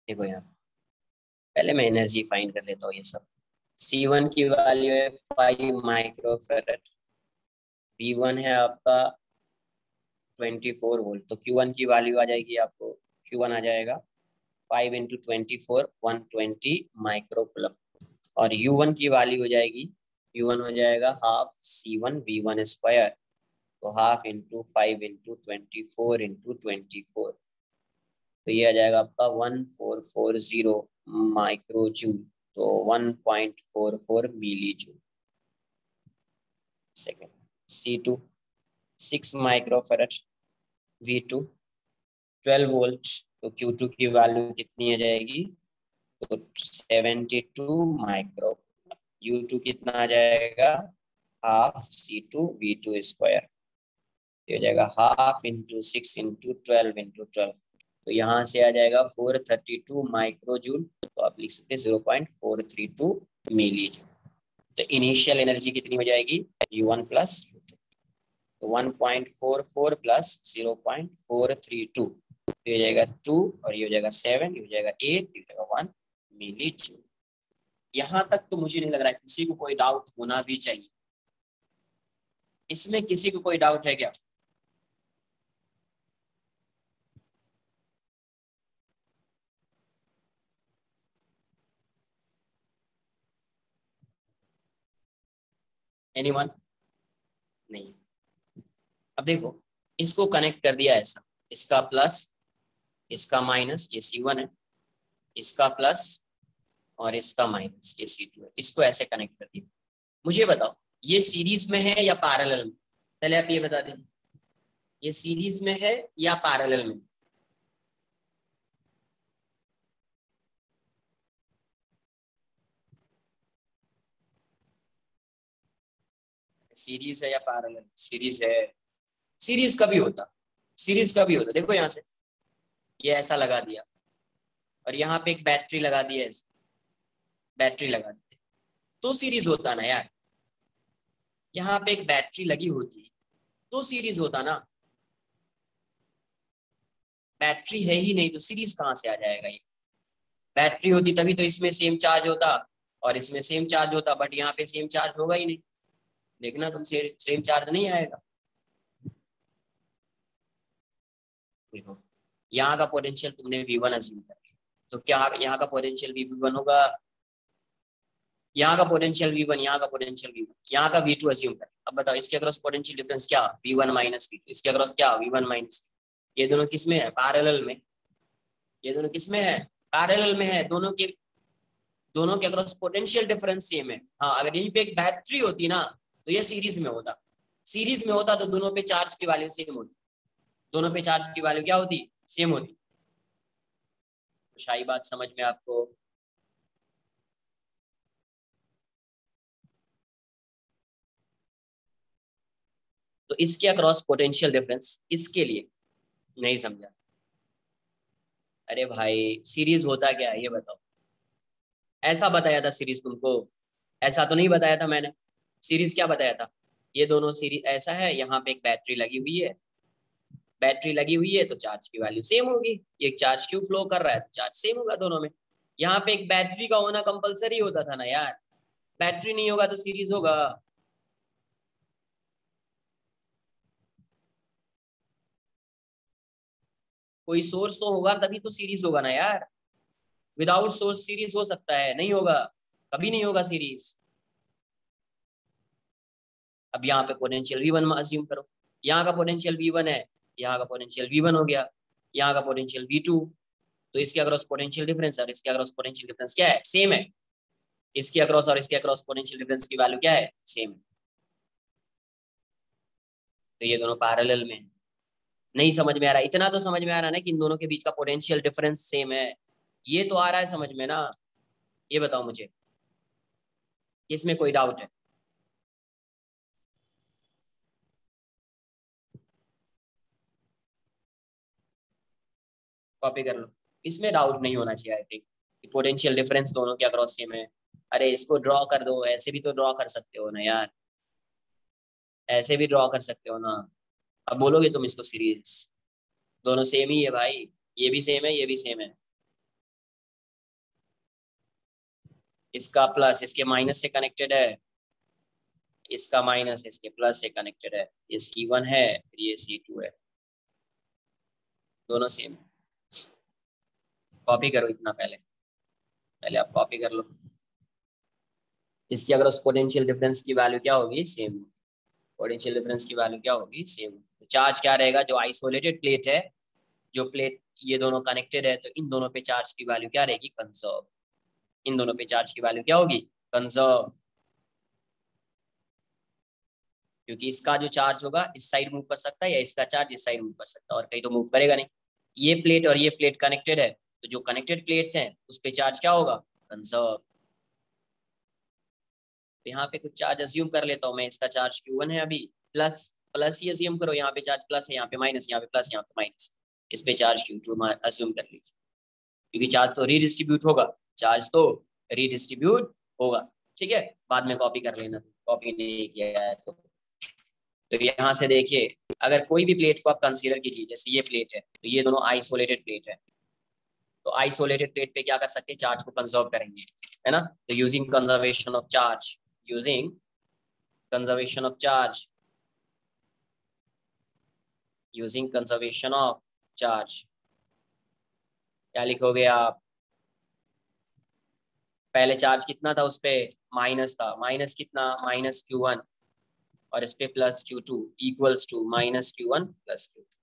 Speaker 1: देखो यहाँ पहले मैं एनर्जी फाइंड कर लेता हूँ। ये सब C1 की वैल्यू है 5 माइक्रोफेरेड, V1 है आपका 24 वोल्ट, तो Q1 की वैल्यू आ जाएगी आपको, Q1 आ जाएगा 5 इंटू 24 120 माइक्रोकुलम, और U1 की वैल्यू हो जाएगी, U1 हो जाएगा हाफ C1 V1 स्क्वायर, तो हाफ इंटू 5 इंटू 24 इंटू 24, तो ये आ जाएगा आपका 1440 माइक्रो जूल, तो 1.44 millijoule. Second C2 6 microfarad, V2 12 volt, तो Q2 की वैल्यू कितनी आ जाएगी, तो 72 माइक्रो, U2 कितना आ जाएगा, हाफ C2 V2 स्क्वायर, हो जाएगा हाफ इंटू 6 इंटू 12 इंटू 12, तो यहाँ से आ जाएगा 432 माइक्रो जूल, तो आप लिख सकते हैं 0.432 मिली जूल। तो इनिशियल एनर्जी कितनी हो जाएगी, U1 प्लस U2, तो 1.44 प्लस 0.432, तो ये हो जाएगा 2, और ये हो जाएगा 7, ये हो जाएगा 8, ये हो जाएगा 1 मिली जूल। यहाँ तक तो मुझे नहीं लग रहा है किसी को कोई डाउट होना भी चाहिए। इसमें किसी को कोई डाउट है क्या? एनीवन? नहीं। अब देखो, इसको कनेक्ट कर दिया ऐसा, इसका प्लस इसका माइनस, ये C1 है, इसका प्लस और इसका माइनस, ये C2 है, इसको ऐसे कनेक्ट कर दिया। मुझे बताओ ये सीरीज में है या पैरेलल में? पहले आप ये बता दें, ये सीरीज में है या पैरेलल में? सीरीज है या पैरेलल? सीरीज है। सीरीज कभी होता, सीरीज कभी होता, देखो यहाँ से ये ऐसा लगा दिया और यहाँ पे एक बैटरी लगा दी है, बैटरी लगा दी तो सीरीज होता ना यार। यहाँ पे एक बैटरी लगी होती तो सीरीज होता ना, बैटरी है ही नहीं तो सीरीज कहाँ से आ जाएगा? ये बैटरी होती तभी तो इसमें सेम चार्ज होता और इसमें सेम चार्ज होता, बट यहाँ पे सेम चार्ज होगा ही नहीं। देखना तुम, सेम चार्ज नहीं आएगा। देखो यहाँ का पोटेंशियल तुमने V1 अज्यूम कर लिया, तो क्या यहाँ का पोटेंशियल V1 होगा, यहाँ का पोटेंशियल V1, यहाँ का पोटेंशियल V1, यहाँ का V2 अज्यूम कर। अब बताओ इसके अक्रॉस पोटेंशियल डिफरेंस क्या, V1 माइनस V2, इसके अक्रॉस क्या, V1 माइनस। ये दोनों किसमें है, पैरेलल में। ये दोनों किसमें है, पैरेलल में है। दोनों के अक्रॉस पोटेंशियल डिफरेंस सेम है। हाँ, अगर यहीं पे एक बैटरी होती ना तो ये सीरीज में होता, सीरीज में होता तो दोनों पे चार्ज की वैल्यू सेम होती, दोनों पे चार्ज की वैल्यू क्या होती, सेम होती। तो शाही बात समझ में आपको? तो इसके अक्रॉस पोटेंशियल डिफरेंस इसके लिए नहीं समझा? अरे भाई सीरीज होता क्या है ये बताओ, ऐसा बताया था सीरीज तुमको? ऐसा तो नहीं बताया था मैंने। सीरीज क्या बताया था, ये दोनों सीरीज ऐसा है, यहाँ पे एक बैटरी लगी हुई है, बैटरी लगी हुई है तो चार्ज की वैल्यू सेम होगी, ये चार्ज क्यों फ्लो कर रहा है, चार्ज सेम होगा दोनों में। यहाँ पे एक बैटरी का होना कंपलसरी होता था ना यार, बैटरी नहीं होगा तो सीरीज होगा। कोई सोर्स तो होगा तभी तो सीरीज होगा ना यार, विदाउट सोर्स सीरीज हो सकता है? नहीं होगा, कभी नहीं होगा सीरीज। अब यहाँ पे पोटेंशियल V1 अज्यूम करो, यहाँ का पोटेंशियल V1 है, यहाँ का पोटेंशियल V1 हो गया, यहाँ का पोटेंशियल V2, तो इसके अक्रॉस पोटेंशियल डिफरेंस और इसके अक्रॉस पोटेंशियल डिफरेंस क्या है? सेम है। इसके अक्रॉस और इसके अक्रॉस पोटेंशियल डिफरेंस की वैल्यू क्या है? सेम है। तो ये दोनों पैरेलल में। नहीं समझ में आ रहा? इतना तो समझ में आ रहा है ना कि इन दोनों के बीच का पोटेंशियल डिफरेंस सेम है, ये तो आ रहा है समझ में ना? ये बताओ मुझे, इसमें कोई डाउट है? कॉपी कर लो, इसमें डाउट नहीं होना चाहिए। आई थिंक पोटेंशियल डिफरेंस दोनों के अक्रॉस सेम है। अरे इसको ड्रॉ कर दो, ऐसे भी तो ड्रॉ कर सकते हो ना यार, ऐसे भी ड्रॉ कर सकते हो ना। अब बोलोगे तुम इसको सीरीज, दोनों सेम ही है भाई, ये भी सेम है, ये भी सेम है। इसका प्लस इसके माइनस से कनेक्टेड है, इसका माइनस इसके प्लस से कनेक्टेड है। ये C1 है, फिर ये C2 है, दोनों सेम है। कॉपी करो इतना, पहले पहले आप कॉपी कर लो। इसकी अगर उस पोटेंशियल डिफरेंस की वैल्यू क्या होगी? सेम। पोटेंशियल डिफरेंस की वैल्यू क्या होगी? सेम। तो चार्ज क्या रहेगा? जो आइसोलेटेड प्लेट है, जो प्लेट ये दोनों कनेक्टेड है, तो इन दोनों पे चार्ज की वैल्यू क्या रहेगी? कंजर्व। इन दोनों पे चार्ज की वैल्यू क्या होगी? कंजर्व। क्योंकि इसका जो चार्ज होगा इस साइड मूव कर सकता है, या इसका चार्ज इस साइड मूव कर सकता है, और कहीं तो मूव करेगा नहीं। ये प्लेट और ये प्लेट कनेक्टेड है, तो जो कनेक्टेड प्लेट्स हैं उस पे चार्ज क्या होगा? कंजर्व। तो यहाँ पे कुछ चार्ज अज्यूम कर लेता हूँ मैं, इसका चार्ज Q1 है अभी, प्लस प्लस ही अज्यूम करो, यहाँ पे चार्ज प्लस है, यहाँ पे माइनस, यहाँ पे प्लस, यहाँ पे माइनस। इस पे चार्ज Q2 अज्यूम कर लीजिए, क्योंकि चार्ज तो रीडिस्ट्रीब्यूट होगा, चार्ज तो रीडिस्ट्रीब्यूट होगा। ठीक है, बाद में कॉपी कर लेना, कॉपी नहीं किया है तो यहाँ से देखिए, अगर कोई भी प्लेट को आप कंसीडर कीजिए, जैसे ये प्लेट है, तो ये दोनों आइसोलेटेड प्लेट है, तो आइसोलेटेड प्लेट पे क्या कर सकते हैं? चार्ज को कंजर्व करेंगे, है ना? तो using conservation of charge, using conservation of charge, using conservation of charge, क्या लिखोगे आप? पहले चार्ज कितना था उस पे? माइनस था, माइनस कितना? माइनस Q1, और इस पे plus Q2 equals to minus Q1 plus Q2।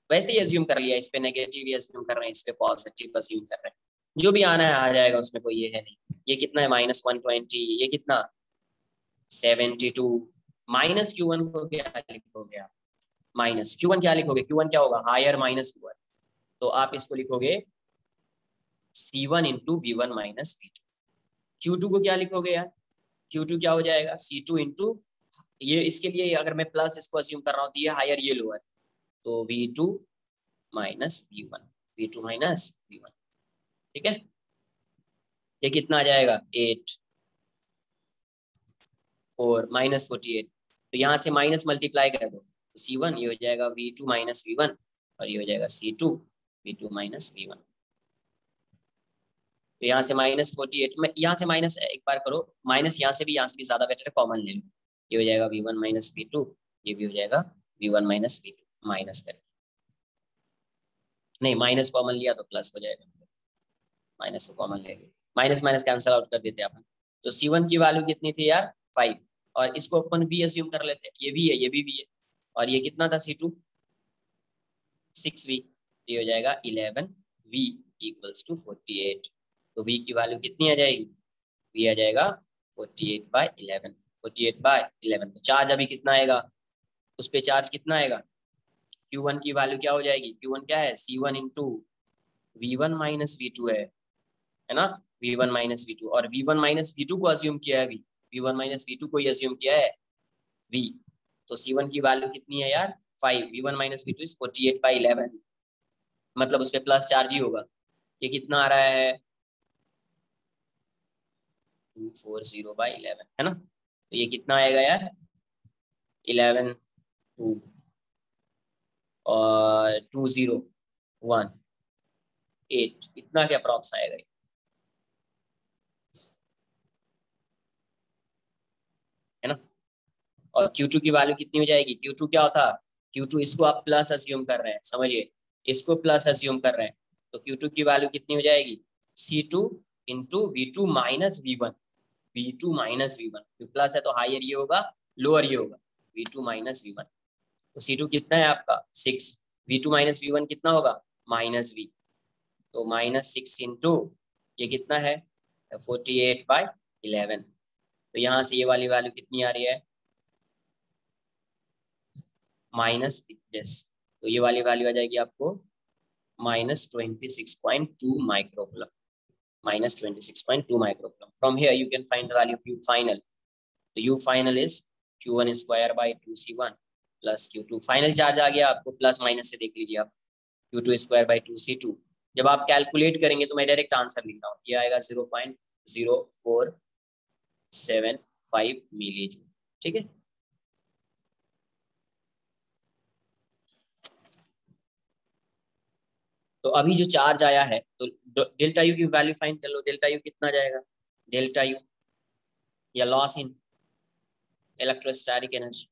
Speaker 1: वैसे ही अज्यूम कर लिया, इस पे नेगेटिव ही अज्यूम कर रहे हैं, इस पे पॉजिटिव अज्यूम कर रहे हैं, जो भी आना है आ जाएगा, उसमें कोई ये है नहीं। ये कितना है? -120। ये कितना? 72। माइनस Q1 को क्या लिखोगे आप? माइनस Q1 क्या लिखोगे? Q1 क्या होगा? हायर माइनस Q1, तो आप इसको लिखोगे C1 into V1 minus V2। Q2 को क्या लिखोगे यार? Q2 क्या हो जाएगा? C2 इंटू, ये इसके लिए अगर मैं प्लस इसको अज्यूम कर रहा हूँ, तो ये हायर ये लोअर, तो V2 minus V1, V2 minus V1। ठीक है, ये कितना आ जाएगा? 8 4 -48। तो यहाँ से माइनस मल्टीप्लाई कर दो, तो C1 ये हो जाएगा V2 माइनस V1, और ये हो जाएगा C2 V2 माइनस V1। तो यहाँ से -48, मैं यहाँ से माइनस एक बार करो, माइनस यहाँ से भी ज्यादा बेटर है, कॉमन ले लो। ये हो जाएगा V1 माइनस V2, ये भी हो जाएगा V1 माइनस V2, माइनस कर, नहीं माइनस कॉमन लिया तो प्लस हो जाएगा, माइनस को कॉमन ले लिया, माइनस माइनस कैंसिल आउट कर देते अपन। तो C1 की वैल्यू कितनी थी यार? 5, और इसको अपन भी अज्यूम कर लेते हैं, ये भी है, ये भी है, और ये कितना था? C2 6V, ये हो जाएगा 11V इक्वल्स टू 48। तो V की वैल्यू कितनी आ जाएगी? V आ जाएगा 48/11, 48/11। तो चार्ज अभी कितना आएगा उस पे? चार्ज कितना आएगा? Q1 की वैल्यू क्या हो जाएगी? Q1 क्या है? C1 into V1 minus V2 है ना? V1 माइनस V2, और V1 माइनस V2 को अज्यूम किया है, V1 माइनस V2 को ही अज्यूम किया है V। तो C1 की वैल्यू कितनी है यार? 5। V1 माइनस V2 इज 48/11, मतलब उस पर प्लस चार्ज ही होगा। ये कितना आ रहा है? 240/11, है ना? तो ये कितना आएगा यार? 11 2 और 201 8, इतना क्या अप्रॉक्स आएगा? और Q2 की वैल्यू कितनी हो जाएगी? Q2 क्या होता? Q2 इसको आप प्लस अज्यूम कर रहे हैं, समझिए, इसको प्लस अज्यूम कर रहे हैं, तो Q2 की वैल्यू कितनी हो जाएगी? C2 into V2 minus V1, V2 minus V1, plus है तो हायर ये होगा, लोअर ये होगा, V2 माइनस V1। तो C2 कितना है आपका? 6, V2 माइनस V1 कितना होगा? माइनस V, तो माइनस 6 इंटू ये कितना है? 48/11। तो यहाँ से ये वाली वैल्यू कितनी आ रही है? माइनस, तो ये वाली वैल्यू आ जाएगी आपको -26.2 microcoulomb, -26.2 microcoulomb. From here you can find the value of U final. तो U final is Q1 square by 2C1 plus Q2। Final charge आ गया आपको, प्लस माइनस से देख लीजिए आप, Q2 स्क्वायर बाई 2C2। जब आप कैलकुलेट करेंगे तो मैं डायरेक्ट आंसर लिख रहा हूँ, ये आएगा 0.0475 मिली जूल। ठीक है, तो अभी जो चार्ज आया है, तो डेल्टा यू की वैल्यू फाइंड कर लो। डेल्टा यू कितना जाएगा? डेल्टा यू या loss in electrostatic energy,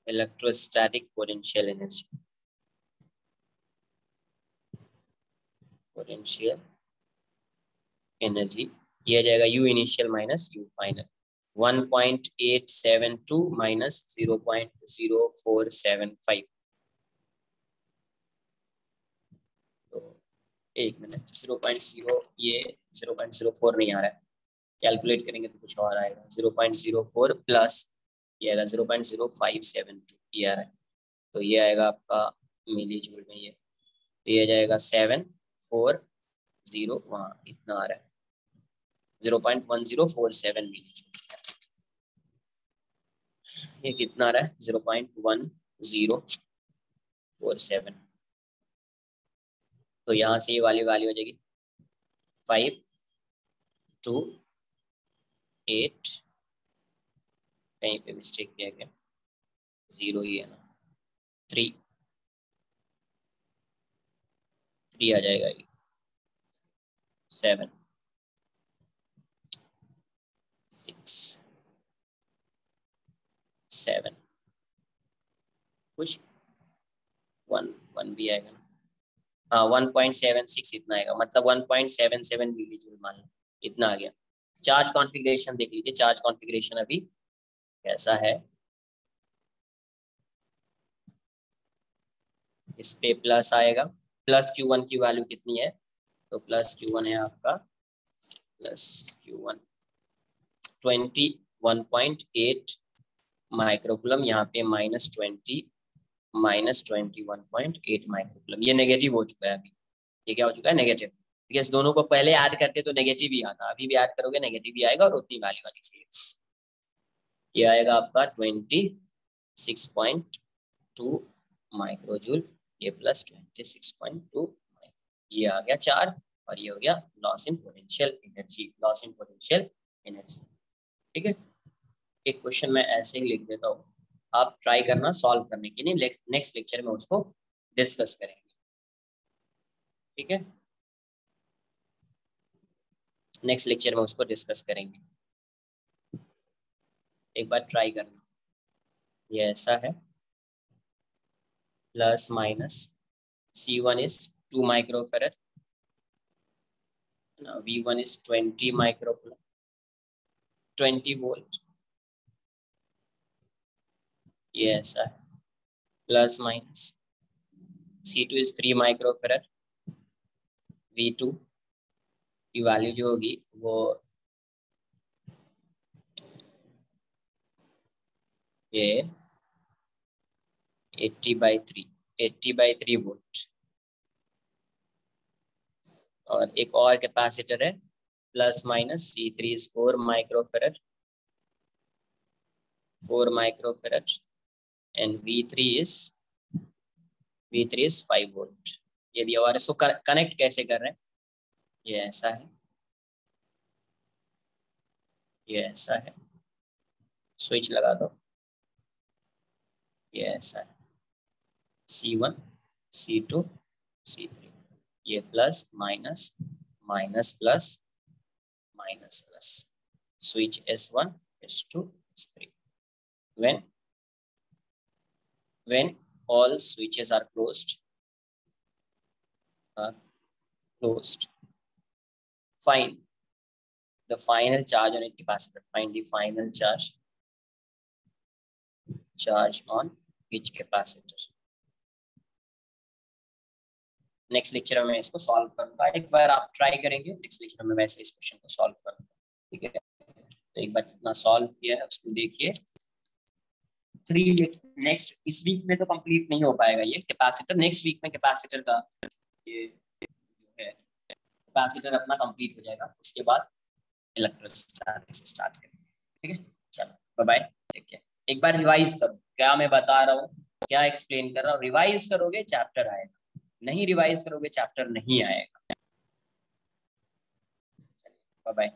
Speaker 1: electrostatic potential energy, potential energy, ये जाएगा you initial minus you final. 1.872 minus 0.0475। तो एक मिनट, 0.0, ये 0.04 नहीं आ रहा है, कैलकुलेट करेंगे तो कुछ और आएगा। 0.04 प्लस ये आएगा 0.0572, ये आ रहा है, तो ये आएगा आपका मिली जूल में, ये आ जाएगा 740, वहाँ इतना आ रहा है 0.1047 मिली जूल। ये कितना आ रहा है? 0.1047। तो यहाँ से ये वाली वैल्यू हो जाएगी 528, कहीं पे मिस्टेक किया गया, 0 ही है ना, 3 आ जाएगा, ये 7 6 7 कुछ 1 भी आएगा ना, हाँ 1.76 इतना आएगा, मतलब 1.77 मिली जूल मान लो, इतना आ गया। चार्ज कॉन्फ़िगरेशन देख लीजिए, चार्ज कॉन्फ़िगरेशन अभी कैसा है। इस पे प्लस आएगा, प्लस Q1 की वैल्यू कितनी है? तो प्लस Q1 है आपका, प्लस Q1 21.8 माइक्रोकूलम, यहाँ पे -21.8 माइक्रोकूलम। ये नेगेटिव हो चुका है अभी, ये क्या हो चुका है? नेगेटिव। बिकॉज दोनों को पहले ऐड करते तो नेगेटिव ही आता, अभी भी ऐड करोगे नेगेटिव ही आएगा, और उतनी वैल्यू आनी चाहिए। ये आएगा आपका 26.2 माइक्रोजूल, ये प्लस 26.2, ये आ गया चार्ज, और ये हो गया loss in potential energy, loss in potential energy. ठीक है, एक क्वेश्चन मैं ऐसे ही लिख देता हूँ, आप ट्राई करना सॉल्व करने के लिए, नेक्स्ट लेक्चर में उसको डिस्कस करेंगे। ठीक है, नेक्स्ट लेक्चर में उसको डिस्कस करेंगे, एक बार ट्राई करना। ये ऐसा है, plus minus C1 is 2 microfarad, V1 is 20 microcoulomb, 20 volt, ये ऐसा है, plus minus C2 is 3 microfarad, V2 की वैल्यू जो होगी वो ये 80/3 वोल्ट, और एक और कैपेसिटर है plus minus C3 is 4 microfarad, 4 microfarad, and V3 is 5 volt. ये दिया हुआ है, इसको कनेक्ट कैसे कर रहे हैं? ये ऐसा है, ये ऐसा है, स्विच लगा दो, ये ऐसा है, C1 C2 C3, ये plus minus minus plus minus plus, switch S1 S2 S3। When when all switches are closed, find the final charge on a capacitor. Find the final charge on each capacitor. Next lecture में मैं इसको solve करूंगा, एक बार आप try करेंगे, next lecture में वैसे इस क्वेश्चन को सॉल्व करूंगा, ठीक है। तो एक बार जितना सॉल्व किया है उसको देखिए। 3 नेक्स्ट इस वीक में तो कंप्लीट नहीं हो पाएगा ये कैपेसिटर, नेक्स्ट वीक में कैपेसिटर का ये जो है कैपेसिटर अपना कंप्लीट हो जाएगा, उसके बाद इलेक्ट्रोस्टैटिक्स स्टार्ट करेंगे, ठीक है। चलो बाय बाय, टेक केयर। एक बार रिवाइज करो क्या मैं बता रहा हूँ, क्या एक्सप्लेन कर रहा हूँ, रिवाइज करोगे चैप्टर आएगा, नहीं रिवाइज करोगे चैप्टर नहीं आएगा। Bye bye.